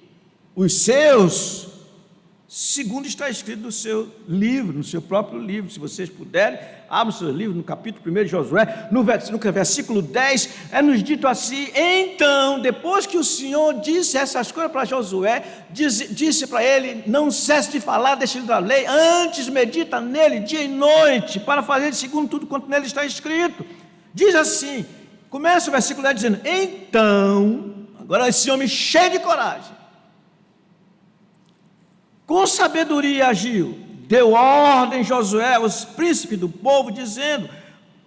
os seus, segundo está escrito no seu livro, no seu próprio livro. Se vocês puderem, abram o seu livro no capítulo 1 de Josué, no versículo 10, é nos dito assim: então, depois que o Senhor disse essas coisas para Josué, disse para ele: não cesse de falar deste livro da lei, antes medita nele dia e noite, para fazer segundo tudo quanto nele está escrito. Diz assim, começa o versículo 10 dizendo: então, agora esse homem cheio de coragem, com sabedoria agiu, deu ordem Josué aos príncipes do povo, dizendo: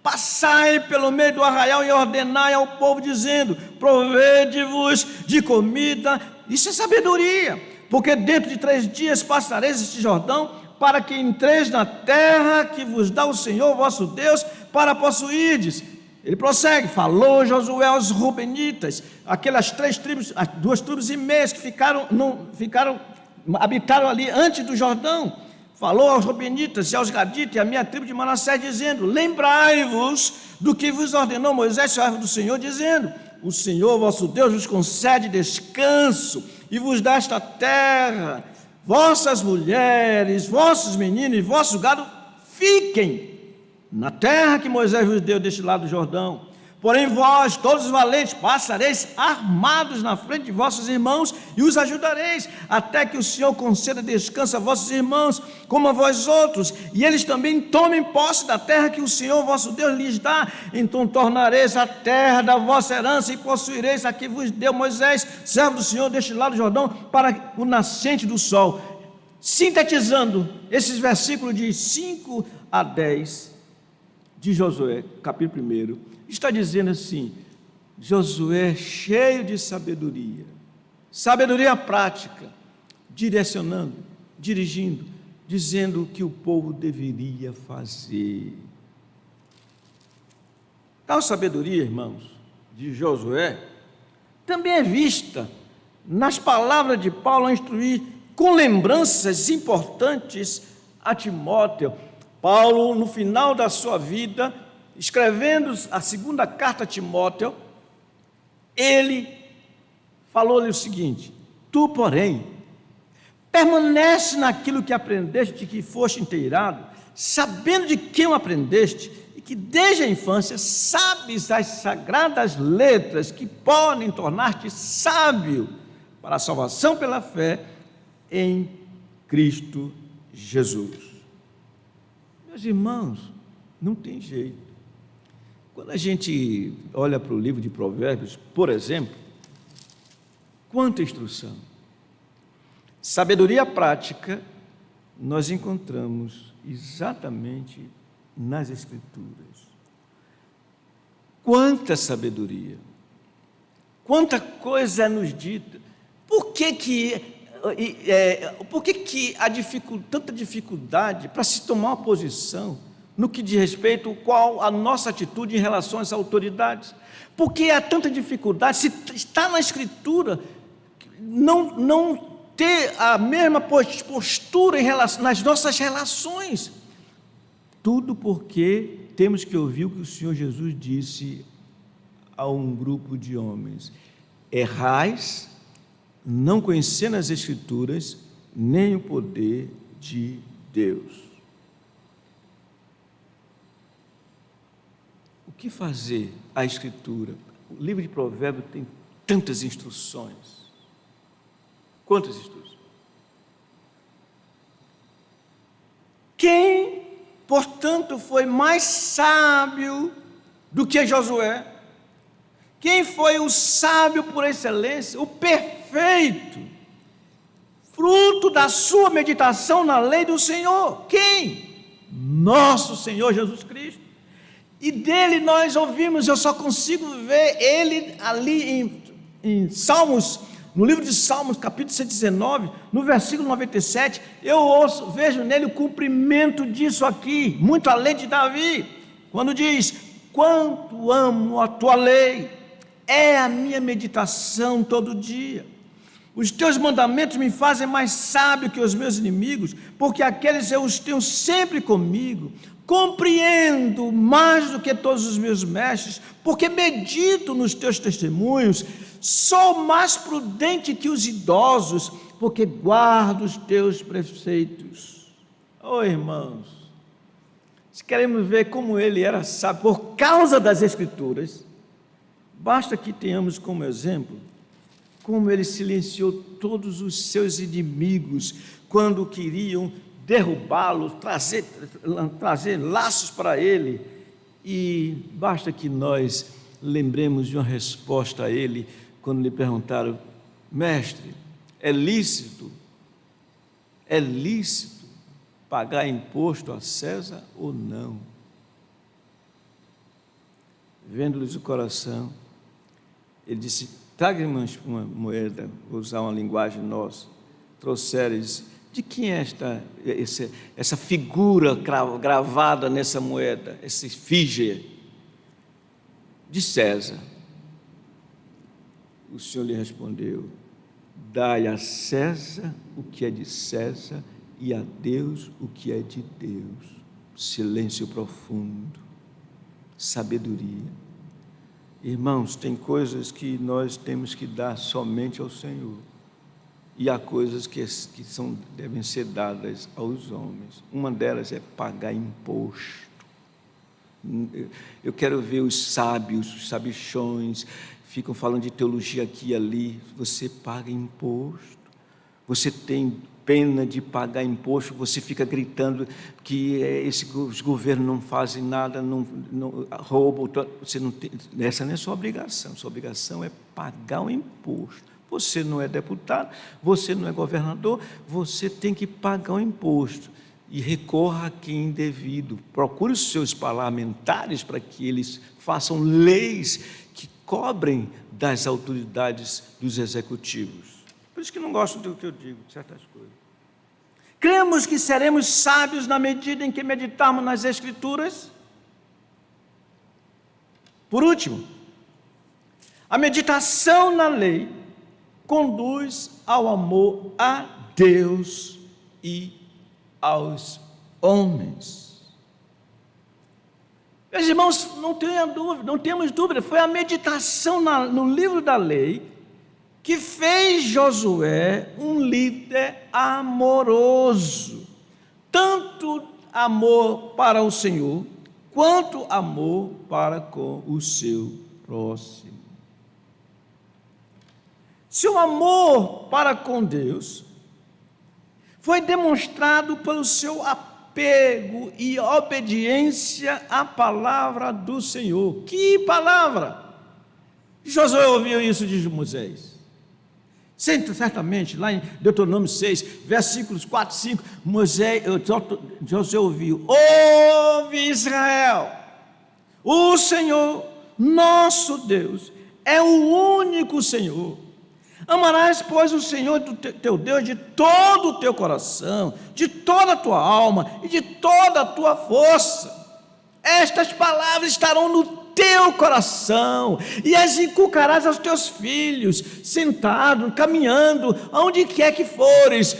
passai pelo meio do arraial e ordenai ao povo, dizendo: provede-vos de comida. Isso é sabedoria, porque dentro de 3 dias passareis este Jordão, para que entreis na terra que vos dá o Senhor vosso Deus, para possuirdes. Ele prossegue: falou Josué aos Rubenitas, aquelas 3 tribos, as 2 tribos e meias que habitaram ali antes do Jordão. Falou aos Rubenitas e aos Gaditas e à minha tribo de Manassés, dizendo: lembrai-vos do que vos ordenou Moisés, servo do Senhor, dizendo: o Senhor vosso Deus vos concede descanso e vos dá esta terra. Vossas mulheres, vossos meninos e vosso gado fiquem na terra que Moisés vos deu deste lado do Jordão. Porém vós, todos os valentes, passareis armados na frente de vossos irmãos e os ajudareis, até que o Senhor conceda descanso a vossos irmãos, como a vós outros, e eles também tomem posse da terra que o Senhor vosso Deus lhes dá. Então tornareis a terra da vossa herança e possuireis a que vos deu Moisés, servo do Senhor, deste lado do Jordão, para o nascente do sol. Sintetizando esses versículos de 5 a 10 de Josué, capítulo 1, está dizendo assim: Josué cheio de sabedoria prática, direcionando, dirigindo, dizendo o que o povo deveria fazer. Tal sabedoria, irmãos, de Josué, também é vista nas palavras de Paulo a instruir com lembranças importantes a Timóteo. Paulo, no final da sua vida, escrevendo a 2ª carta a Timóteo, ele falou-lhe o seguinte: tu, porém, permanece naquilo que aprendeste, de que foste inteirado, sabendo de quem o aprendeste, e que desde a infância sabes as sagradas letras que podem tornar-te sábio para a salvação pela fé em Cristo Jesus. Meus irmãos, não tem jeito. Quando a gente olha para o livro de Provérbios, por exemplo, quanta instrução, sabedoria prática, nós encontramos exatamente nas Escrituras. Quanta sabedoria, quanta coisa é nos dita. Por que há tanta dificuldade para se tomar uma posição no que diz respeito qual a nossa atitude em relação às autoridades? Por que há tanta dificuldade, se está na Escritura, não ter a mesma postura nas nossas relações? Tudo porque temos que ouvir o que o Senhor Jesus disse a um grupo de homens: errais, não conhecendo as Escrituras, nem o poder de Deus. O que fazer a Escritura? O livro de Provérbios tem tantas instruções. Quantas instruções? Quem, portanto, foi mais sábio do que Josué? Quem foi o sábio por excelência, o perfeito, fruto da sua meditação na lei do Senhor? Quem? Nosso Senhor Jesus Cristo. E dele nós ouvimos, eu só consigo ver ele ali em Salmos, no livro de Salmos, capítulo 119, no versículo 97, vejo nele o cumprimento disso aqui, muito além de Davi, quando diz: quanto amo a tua lei, é a minha meditação todo dia. Os teus mandamentos me fazem mais sábio que os meus inimigos, porque aqueles eu os tenho sempre comigo. Compreendo mais do que todos os meus mestres, porque medito nos teus testemunhos. Sou mais prudente que os idosos, porque guardo os teus preceitos. Oh, irmãos, se queremos ver como ele era sábio por causa das Escrituras, basta que tenhamos como exemplo como ele silenciou todos os seus inimigos quando queriam derrubá-lo, trazer laços para ele. E basta que nós lembremos de uma resposta a ele quando lhe perguntaram: mestre, é lícito pagar imposto a César ou não? vendo-lhes o coração, ele disse: traga-me uma moeda, vou usar uma linguagem nossa. Trouxeres, de quem é essa figura gravada nessa moeda, esse efígie? De César. O Senhor lhe respondeu: dai a César o que é de César e a Deus o que é de Deus. Silêncio profundo, sabedoria. Irmãos, tem coisas que nós temos que dar somente ao Senhor, e há coisas que devem ser dadas aos homens. Uma delas é pagar imposto. Eu quero ver os sábios, os sabichões, ficam falando de teologia aqui e ali. Você paga imposto, você tem pena de pagar imposto, você fica gritando que os governos não fazem nada, não roubam. Você não tem, essa não é sua obrigação é pagar o imposto. Você não é deputado, você não é governador, você tem que pagar o imposto. E recorra a quem devido. Procure os seus parlamentares para que eles façam leis que cobrem das autoridades dos executivos. Por isso que não gosto do que eu digo, de certas coisas. Cremos que seremos sábios na medida em que meditarmos nas Escrituras. Por último, a meditação na lei conduz ao amor a Deus e aos homens. Meus irmãos, não temos dúvida, foi a meditação no livro da lei que fez Josué um líder amoroso, tanto amor para o Senhor, quanto amor para com o seu próximo. Seu amor para com Deus foi demonstrado pelo seu apego e obediência à palavra do Senhor. Que palavra? Josué ouviu isso de Moisés. Certamente, lá em Deuteronômio 6, versículos 4 e 5, Josué ouviu: ouve Israel, o Senhor, nosso Deus, é o único Senhor. Amarás, pois, o Senhor teu Deus de todo o teu coração, de toda a tua alma e de toda a tua força. Estas palavras estarão no teu coração e as inculcarás aos teus filhos, sentado, caminhando, aonde quer que fores.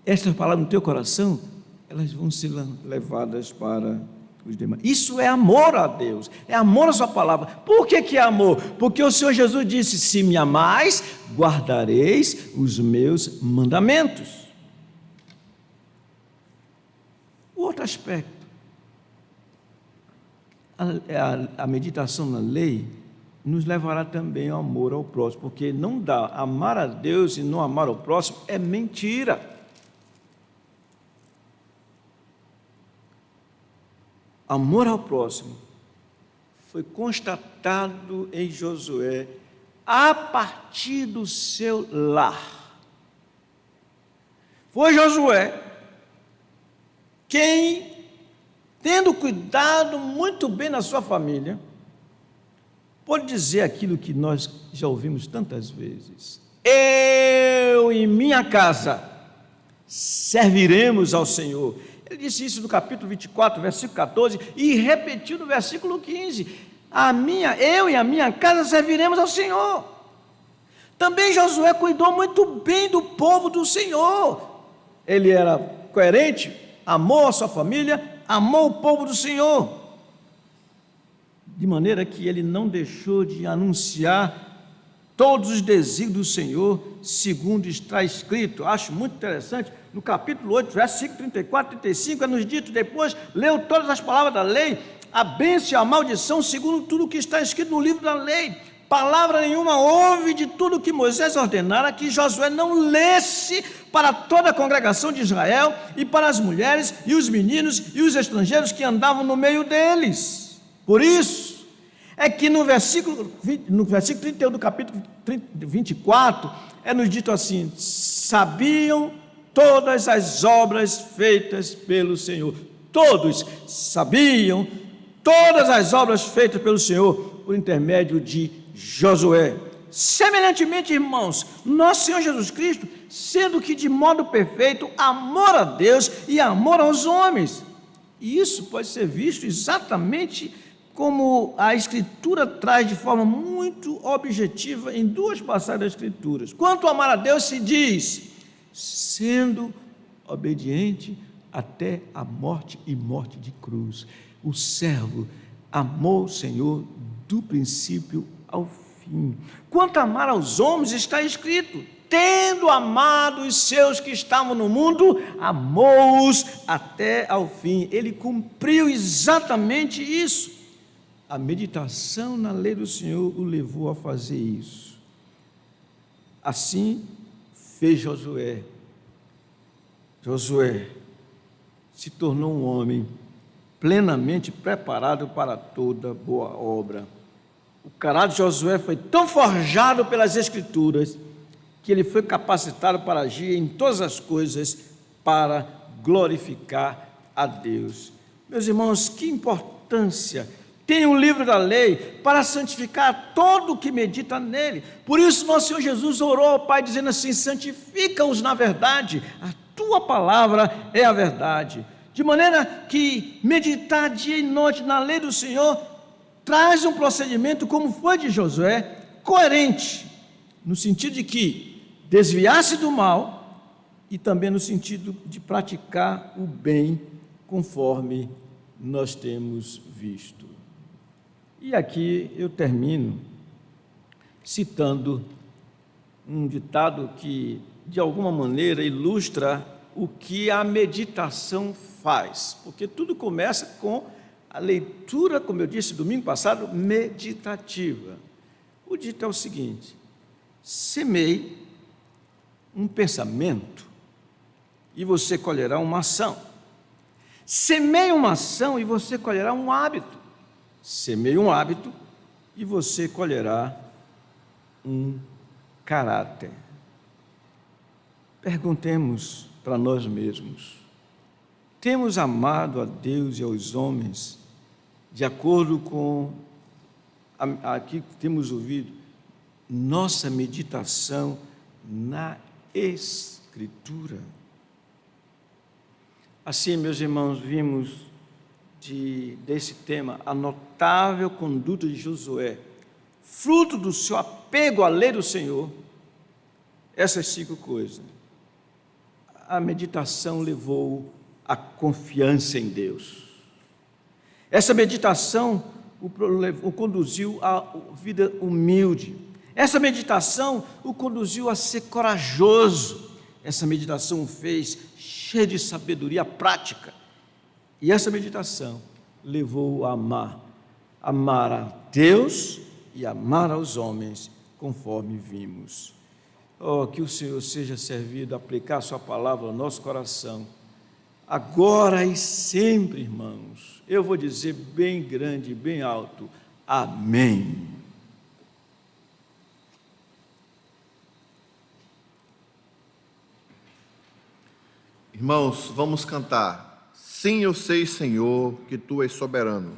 Estas palavras no teu coração, elas vão ser levadas para os demais. Isso é amor a Deus, é amor à sua palavra. Por que é amor? Porque o Senhor Jesus disse: se me amais, guardareis os meus mandamentos. O outro aspecto, a meditação na lei nos levará também ao amor ao próximo, porque não dá amar a Deus e não amar ao próximo, é mentira. Amor ao próximo foi constatado em Josué a partir do seu lar. Foi Josué quem, tendo cuidado muito bem na sua família, pode dizer aquilo que nós já ouvimos tantas vezes: eu e minha casa serviremos ao Senhor. Ele disse isso no capítulo 24, versículo 14, e repetiu no versículo 15: eu e a minha casa serviremos ao Senhor. Também Josué cuidou muito bem do povo do Senhor. Ele era coerente, amou a sua família, amou o povo do Senhor, de maneira que ele não deixou de anunciar todos os desígnios do Senhor, segundo está escrito. Acho muito interessante, no capítulo 8, versículo 34 e 35, é nos dito depois: leu todas as palavras da lei, a bênção e a maldição, segundo tudo o que está escrito no livro da lei. Palavra nenhuma houve de tudo que Moisés ordenara que Josué não lesse para toda a congregação de Israel, e para as mulheres e os meninos e os estrangeiros que andavam no meio deles. Por isso é que no versículo 31 do capítulo 24, é nos dito assim: sabiam todas as obras feitas pelo Senhor. Todos sabiam todas as obras feitas pelo Senhor por intermédio de Josué. Semelhantemente, irmãos, nosso Senhor Jesus Cristo, sendo que de modo perfeito amor a Deus e amor aos homens. E isso pode ser visto exatamente como a Escritura traz de forma muito objetiva em duas passagens das Escrituras. Quanto ao amar a Deus se diz, sendo obediente até a morte e morte de cruz. O servo amou o Senhor do princípio ao fim. Quanto a amar aos homens está escrito, tendo amado os seus que estavam no mundo, amou-os até ao fim. Ele cumpriu exatamente isso. A meditação na lei do Senhor o levou a fazer isso. Assim fez Josué. Josué se tornou um homem plenamente preparado para toda boa obra. O caráter de Josué foi tão forjado pelas Escrituras que ele foi capacitado para agir em todas as coisas para glorificar a Deus. Meus irmãos, que importância tem o livro da lei para santificar todo o que medita nele. Por isso nosso Senhor Jesus orou ao Pai dizendo assim, santifica-os na verdade, a tua palavra é a verdade. De maneira que meditar dia e noite na lei do Senhor traz um procedimento, como foi de Josué, coerente, no sentido de que desviar-se do mal e também no sentido de praticar o bem, conforme nós temos visto. E aqui eu termino citando um ditado que, de alguma maneira, ilustra o que a meditação faz, porque tudo começa com a leitura, como eu disse domingo passado, meditativa. O dito é o seguinte: semeie um pensamento e você colherá uma ação. Semeie uma ação e você colherá um hábito. Semeie um hábito e você colherá um caráter. Perguntemos para nós mesmos: temos amado a Deus e aos homens de acordo com aqui que temos ouvido, nossa meditação na Escritura? Assim, meus irmãos, vimos desse tema a notável conduta de Josué, fruto do seu apego à lei do Senhor. Essas 5 coisas. A meditação levou a confiança em Deus. Essa meditação o conduziu a vida humilde. Essa meditação o conduziu a ser corajoso. Essa meditação o fez cheio de sabedoria prática. E essa meditação levou-o a amar a Deus e amar aos homens, conforme vimos. Oh, que o Senhor seja servido a aplicar a sua palavra ao nosso coração, agora e sempre, irmãos. Eu vou dizer bem grande, bem alto, amém. Irmãos, vamos cantar. Sim, eu sei, Senhor, que Tu és soberano.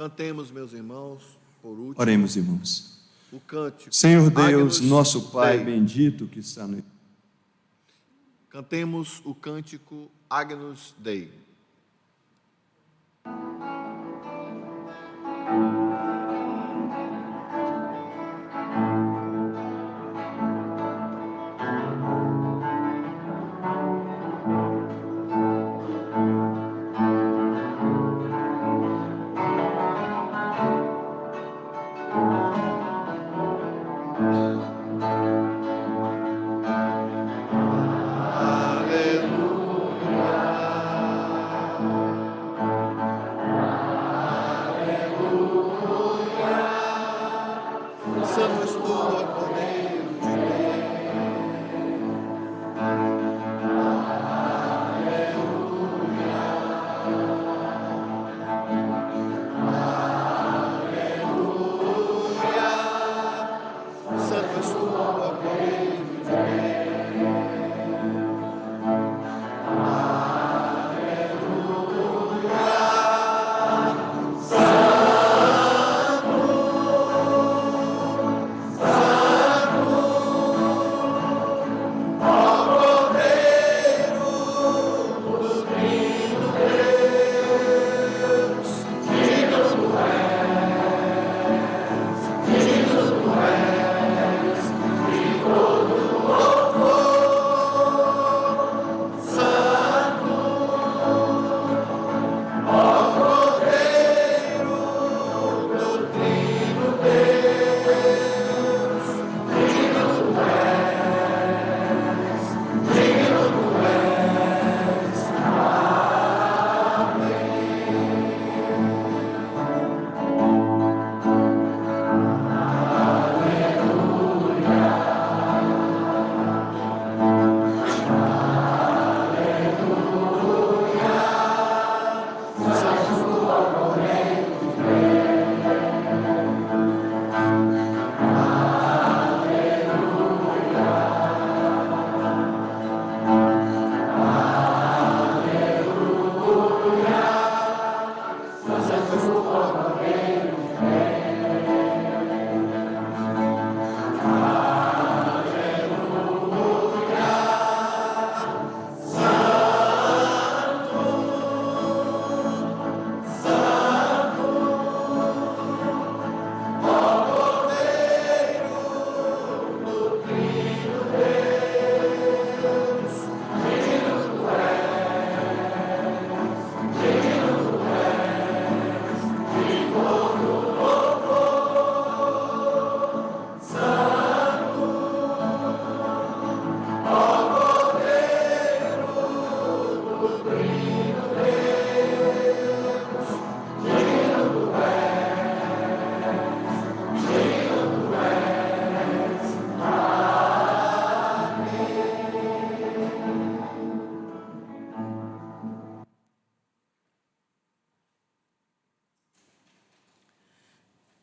Cantemos, meus irmãos, por último, Oremos, irmãos. o cântico. Senhor Deus, Agnus nosso Pai Dei. bendito que está no... Cantemos o cântico Agnus Dei. Santo és tu, ó Cordeiro de Deus. Santo és tu, ó Cordeiro de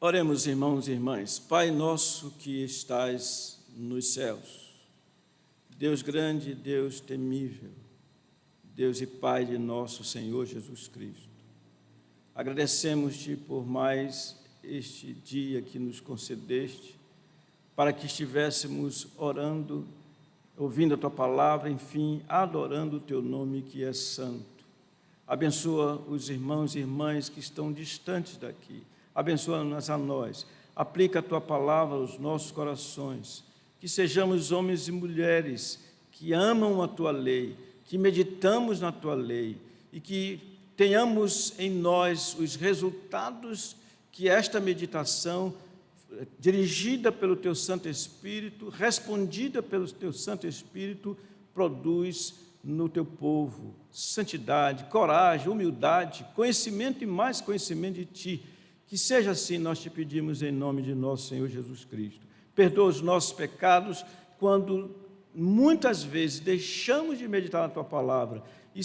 Oremos, irmãos e irmãs. Pai nosso que estais nos céus, Deus grande, Deus temível, Deus e Pai de nosso Senhor Jesus Cristo, agradecemos-te por mais este dia que nos concedeste, para que estivéssemos orando, ouvindo a Tua palavra, enfim, adorando o Teu nome que é santo. Abençoa os irmãos e irmãs que estão distantes daqui, abençoa-nos a nós, aplica a Tua palavra aos nossos corações, que sejamos homens e mulheres que amam a Tua lei, que meditamos na Tua lei e que tenhamos em nós os resultados que esta meditação, dirigida pelo Teu Santo Espírito, respondida pelo Teu Santo Espírito, produz no Teu povo santidade, coragem, humildade, conhecimento e mais conhecimento de Ti. Que seja assim, nós te pedimos em nome de nosso Senhor Jesus Cristo. Perdoa os nossos pecados quando muitas vezes deixamos de meditar na Tua palavra e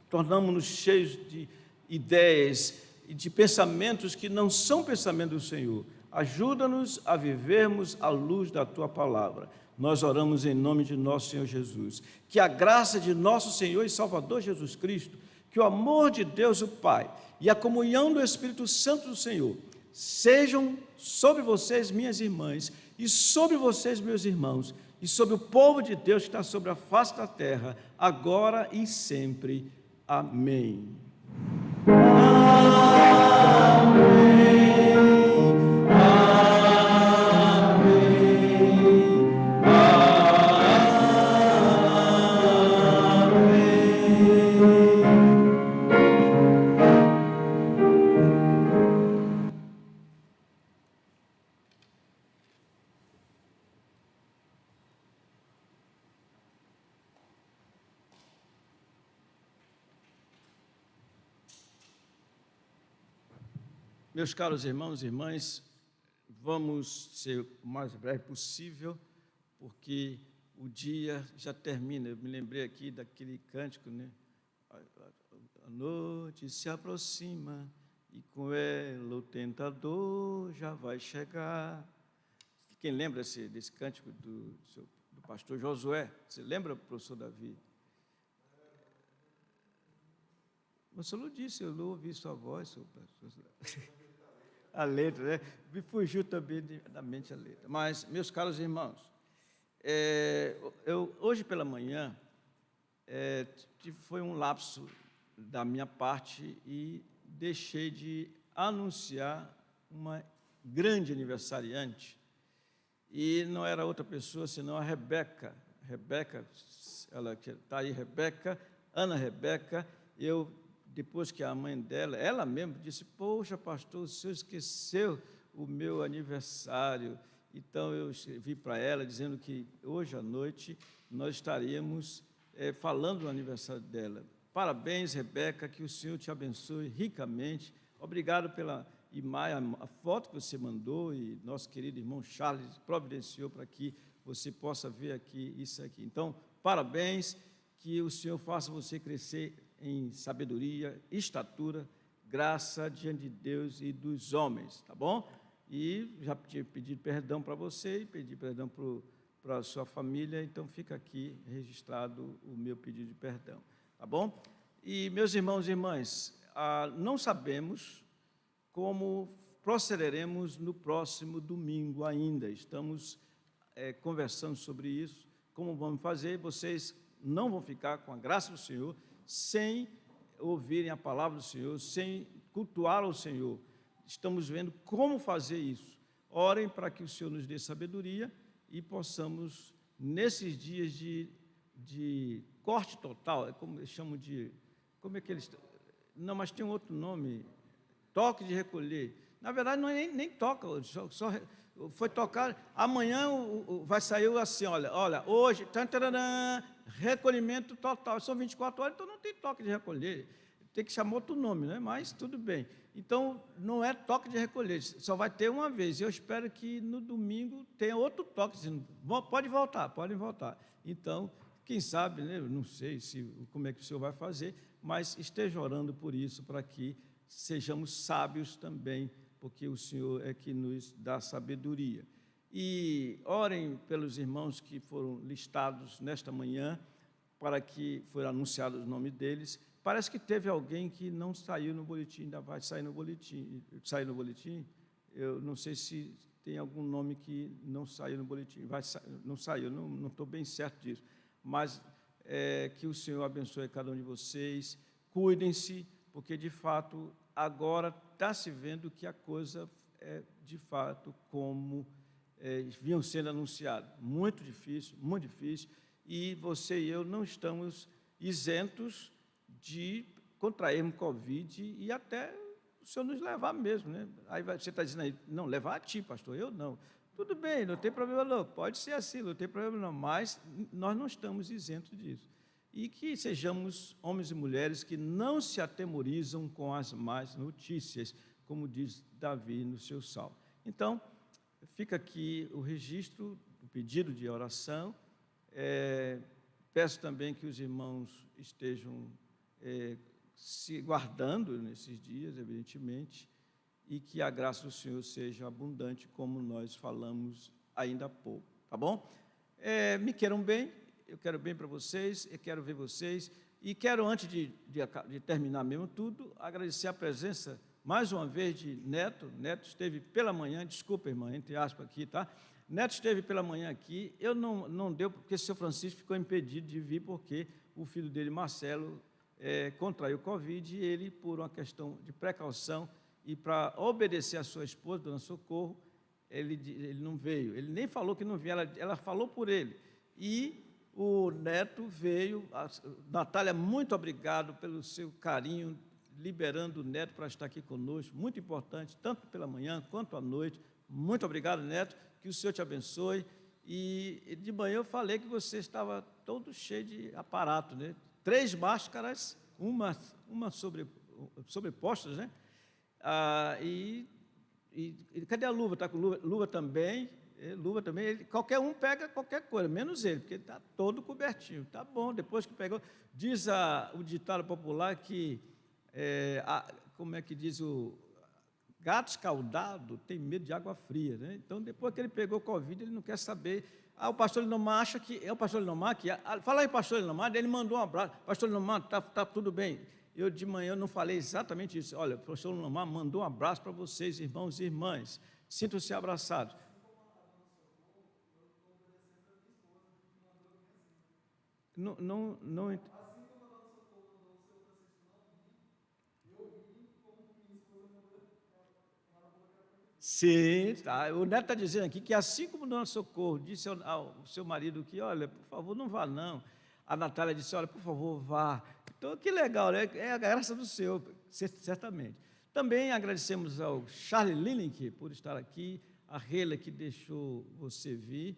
tornamos-nos cheios de ideias e de pensamentos que não são pensamentos do Senhor. Ajuda-nos a vivermos à luz da Tua palavra. Nós oramos em nome de nosso Senhor Jesus. Que a graça de nosso Senhor e Salvador Jesus Cristo, que o amor de Deus, o Pai, e a comunhão do Espírito Santo do Senhor sejam sobre vocês, minhas irmãs, e sobre vocês, meus irmãos, e sobre o povo de Deus que está sobre a face da terra, agora e sempre. Amém. Meus caros irmãos e irmãs, vamos ser o mais breve possível, porque o dia já termina. Eu me lembrei aqui daquele cântico, né? A noite se aproxima e com ela o tentador já vai chegar. Quem lembra desse cântico do pastor Josué? Você lembra, professor Davi? Você não disse, eu não ouvi sua voz, seu pastor. A letra, né? Me fugiu também da mente a letra. Mas, meus caros irmãos, hoje pela manhã foi um lapso da minha parte e deixei de anunciar uma grande aniversariante. E não era outra pessoa senão a Rebeca. Rebeca, ela que está aí, Rebeca, Ana Rebeca. Depois que a mãe dela, ela mesma disse, poxa, pastor, o senhor esqueceu o meu aniversário. Então, eu escrevi para ela, dizendo que hoje à noite nós estaríamos falando do aniversário dela. Parabéns, Rebeca, que o Senhor te abençoe ricamente. Obrigado pela imagem, a foto que você mandou, e nosso querido irmão Charles providenciou para que você possa ver aqui isso aqui. Então, parabéns, que o Senhor faça você crescer em sabedoria, estatura, graça diante de Deus e dos homens, tá bom? E já tinha pedido perdão para você e pedi perdão para a sua família, então fica aqui registrado o meu pedido de perdão, tá bom? E, meus irmãos e irmãs, não sabemos como procederemos no próximo domingo ainda, estamos conversando sobre isso, como vamos fazer. Vocês não vão ficar, com a graça do Senhor, sem ouvirem a palavra do Senhor, sem cultuar ao Senhor. Estamos vendo como fazer isso. Orem para que o Senhor nos dê sabedoria e possamos, nesses dias de corte total, como eles chamam de... Como é que eles... Não, mas tem um outro nome, toque de recolher. Na verdade, não é nem toca, só foi tocar. Amanhã vai sair assim, olha, hoje, recolhimento total. São 24 horas, então não tem toque de recolher. Tem que chamar outro nome, né? Mas tudo bem. Então, não é toque de recolher, só vai ter uma vez. Eu espero que no domingo tenha outro toque, dizendo, podem voltar. Então, quem sabe, né? Eu não sei como é que o senhor vai fazer, mas esteja orando por isso, para que sejamos sábios também, porque o Senhor é que nos dá sabedoria. E orem pelos irmãos que foram listados nesta manhã, para que foram anunciados os nomes deles. Parece que teve alguém que não saiu no boletim, ainda vai sair no boletim. Saiu no boletim? Eu não sei se tem algum nome que não saiu no boletim. Não saiu, não estou bem certo disso. Mas que o Senhor abençoe cada um de vocês. Cuidem-se, porque, de fato, agora está se vendo que a coisa é, de fato, como vinham sendo anunciados. Muito difícil, e você e eu não estamos isentos de contrairmos Covid e até o Senhor nos levar mesmo, né? Aí você está dizendo aí, não, levar a ti, pastor, eu não. Tudo bem, não tem problema não, pode ser assim, não tem problema não, mas nós não estamos isentos disso. E que sejamos homens e mulheres que não se atemorizam com as más notícias, como diz Davi no seu salmo. Então, fica aqui o registro, o pedido de oração. Peço também que os irmãos estejam se guardando nesses dias, evidentemente, e que a graça do Senhor seja abundante, como nós falamos ainda há pouco, tá bom? Me queiram bem, eu quero bem para vocês, eu quero ver vocês, E quero, antes de terminar mesmo tudo, agradecer a presença, mais uma vez, de Neto. Neto esteve pela manhã, desculpa, irmã, entre aspas aqui, tá? Neto esteve pela manhã aqui, eu não deu, porque o senhor Francisco ficou impedido de vir, porque o filho dele, Marcelo, contraiu Covid, e ele, por uma questão de precaução e para obedecer a sua esposa, dona Socorro, ele não veio. Ele nem falou que não veio, ela falou por ele. E o Neto veio. Natália, muito obrigado pelo seu carinho, liberando o Neto para estar aqui conosco, muito importante, tanto pela manhã quanto à noite. Muito obrigado, Neto, que o Senhor te abençoe. E de manhã eu falei que você estava todo cheio de aparato, né? 3 máscaras, uma sobrepostas, né? E cadê a luva? Está com luva? Luva também. Luva também. Qualquer um pega qualquer coisa, menos ele, porque está todo cobertinho. Tá bom, depois que pegou. Diz o ditado popular que, como é que diz o gato escaldado tem medo de água fria, né? Então, depois que ele pegou Covid, ele não quer saber. O pastor Linomar acha que é o pastor Linomar que... Fala aí, pastor Linomar, ele mandou um abraço. Pastor Linomar, tá tudo bem. Eu, de manhã, não falei exatamente isso. Olha, o pastor Linomar mandou um abraço para vocês, irmãos e irmãs. Sintam-se abraçados. Não. Sim, tá. O Neto está dizendo aqui que, assim como Dona Socorro disse ao seu marido que, olha, por favor, não vá não. A Natália disse, olha, por favor, vá. Então, que legal, né? É a graça do Senhor, certamente. Também agradecemos ao Charlie Linick por estar aqui, a Reila que deixou você vir,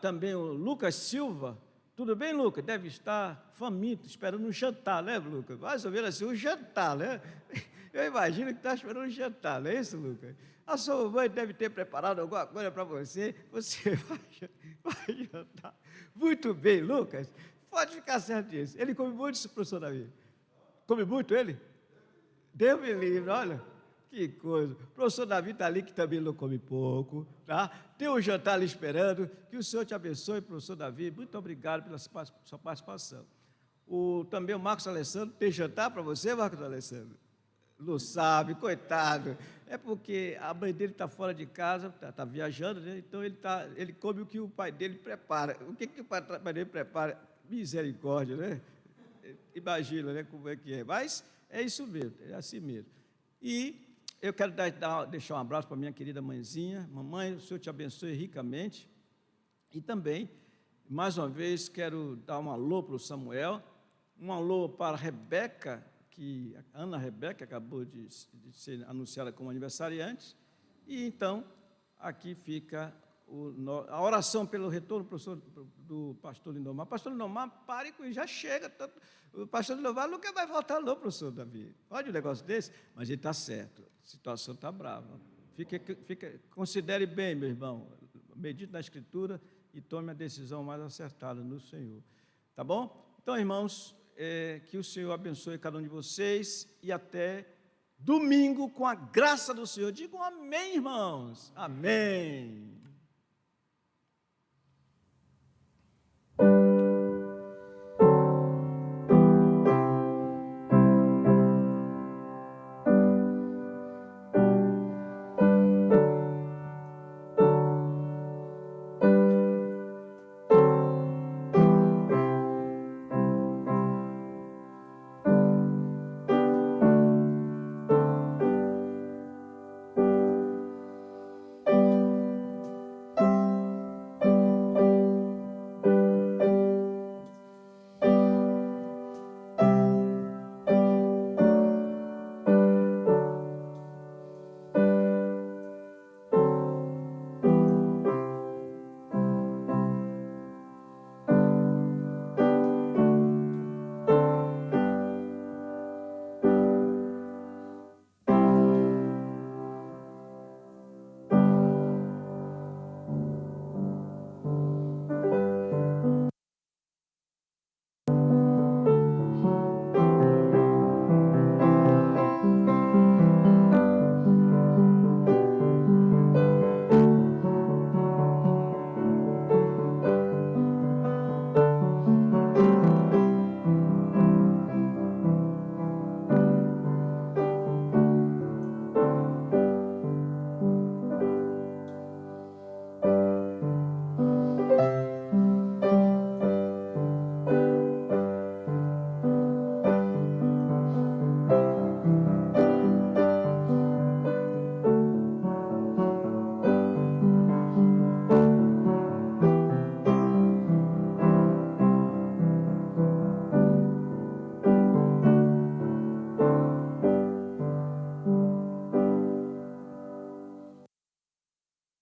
também o Lucas Silva. Tudo bem, Lucas? Deve estar faminto, esperando um jantar, né, Lucas? Mais ou menos assim, um jantar, né? Eu imagino que está esperando um jantar, não é isso, Lucas? A sua mãe deve ter preparado alguma coisa para você vai jantar. Muito bem, Lucas. Pode ficar certo disso. Ele come muito, professor Davi? Come muito ele? Deus me livre, olha. Que coisa. O professor Davi está ali, que também não come pouco, tá? Tem um jantar ali esperando. Que o Senhor te abençoe, professor Davi. Muito obrigado pela sua participação. Também o Marcos Alessandro, tem jantar para você, Marcos Alessandro? Não sabe, coitado. É porque a mãe dele está fora de casa, está viajando, né? Então ele come o que o pai dele prepara. O que o pai dele prepara? Misericórdia, né? Imagina, né, como é que é. Mas é isso mesmo, é assim mesmo. E eu quero deixar um abraço para minha querida mãezinha. Mamãe, o Senhor te abençoe ricamente. E também, mais uma vez, quero dar um alô para o Samuel, um alô para a Rebeca, que a Ana Rebeca acabou de ser anunciada como aniversariante. E então, aqui fica a oração pelo retorno do pastor Lindomar. Pastor Lindomar, pare com isso, já chega. O pastor Lindomar nunca vai voltar, não, professor Davi. Pode um negócio desse? Mas ele está certo, a situação está brava. Considere bem, meu irmão, medite na Escritura e tome a decisão mais acertada no Senhor. Tá bom? Então, irmãos, que o Senhor abençoe cada um de vocês e até domingo, com a graça do Senhor. Digam amém, irmãos. Amém.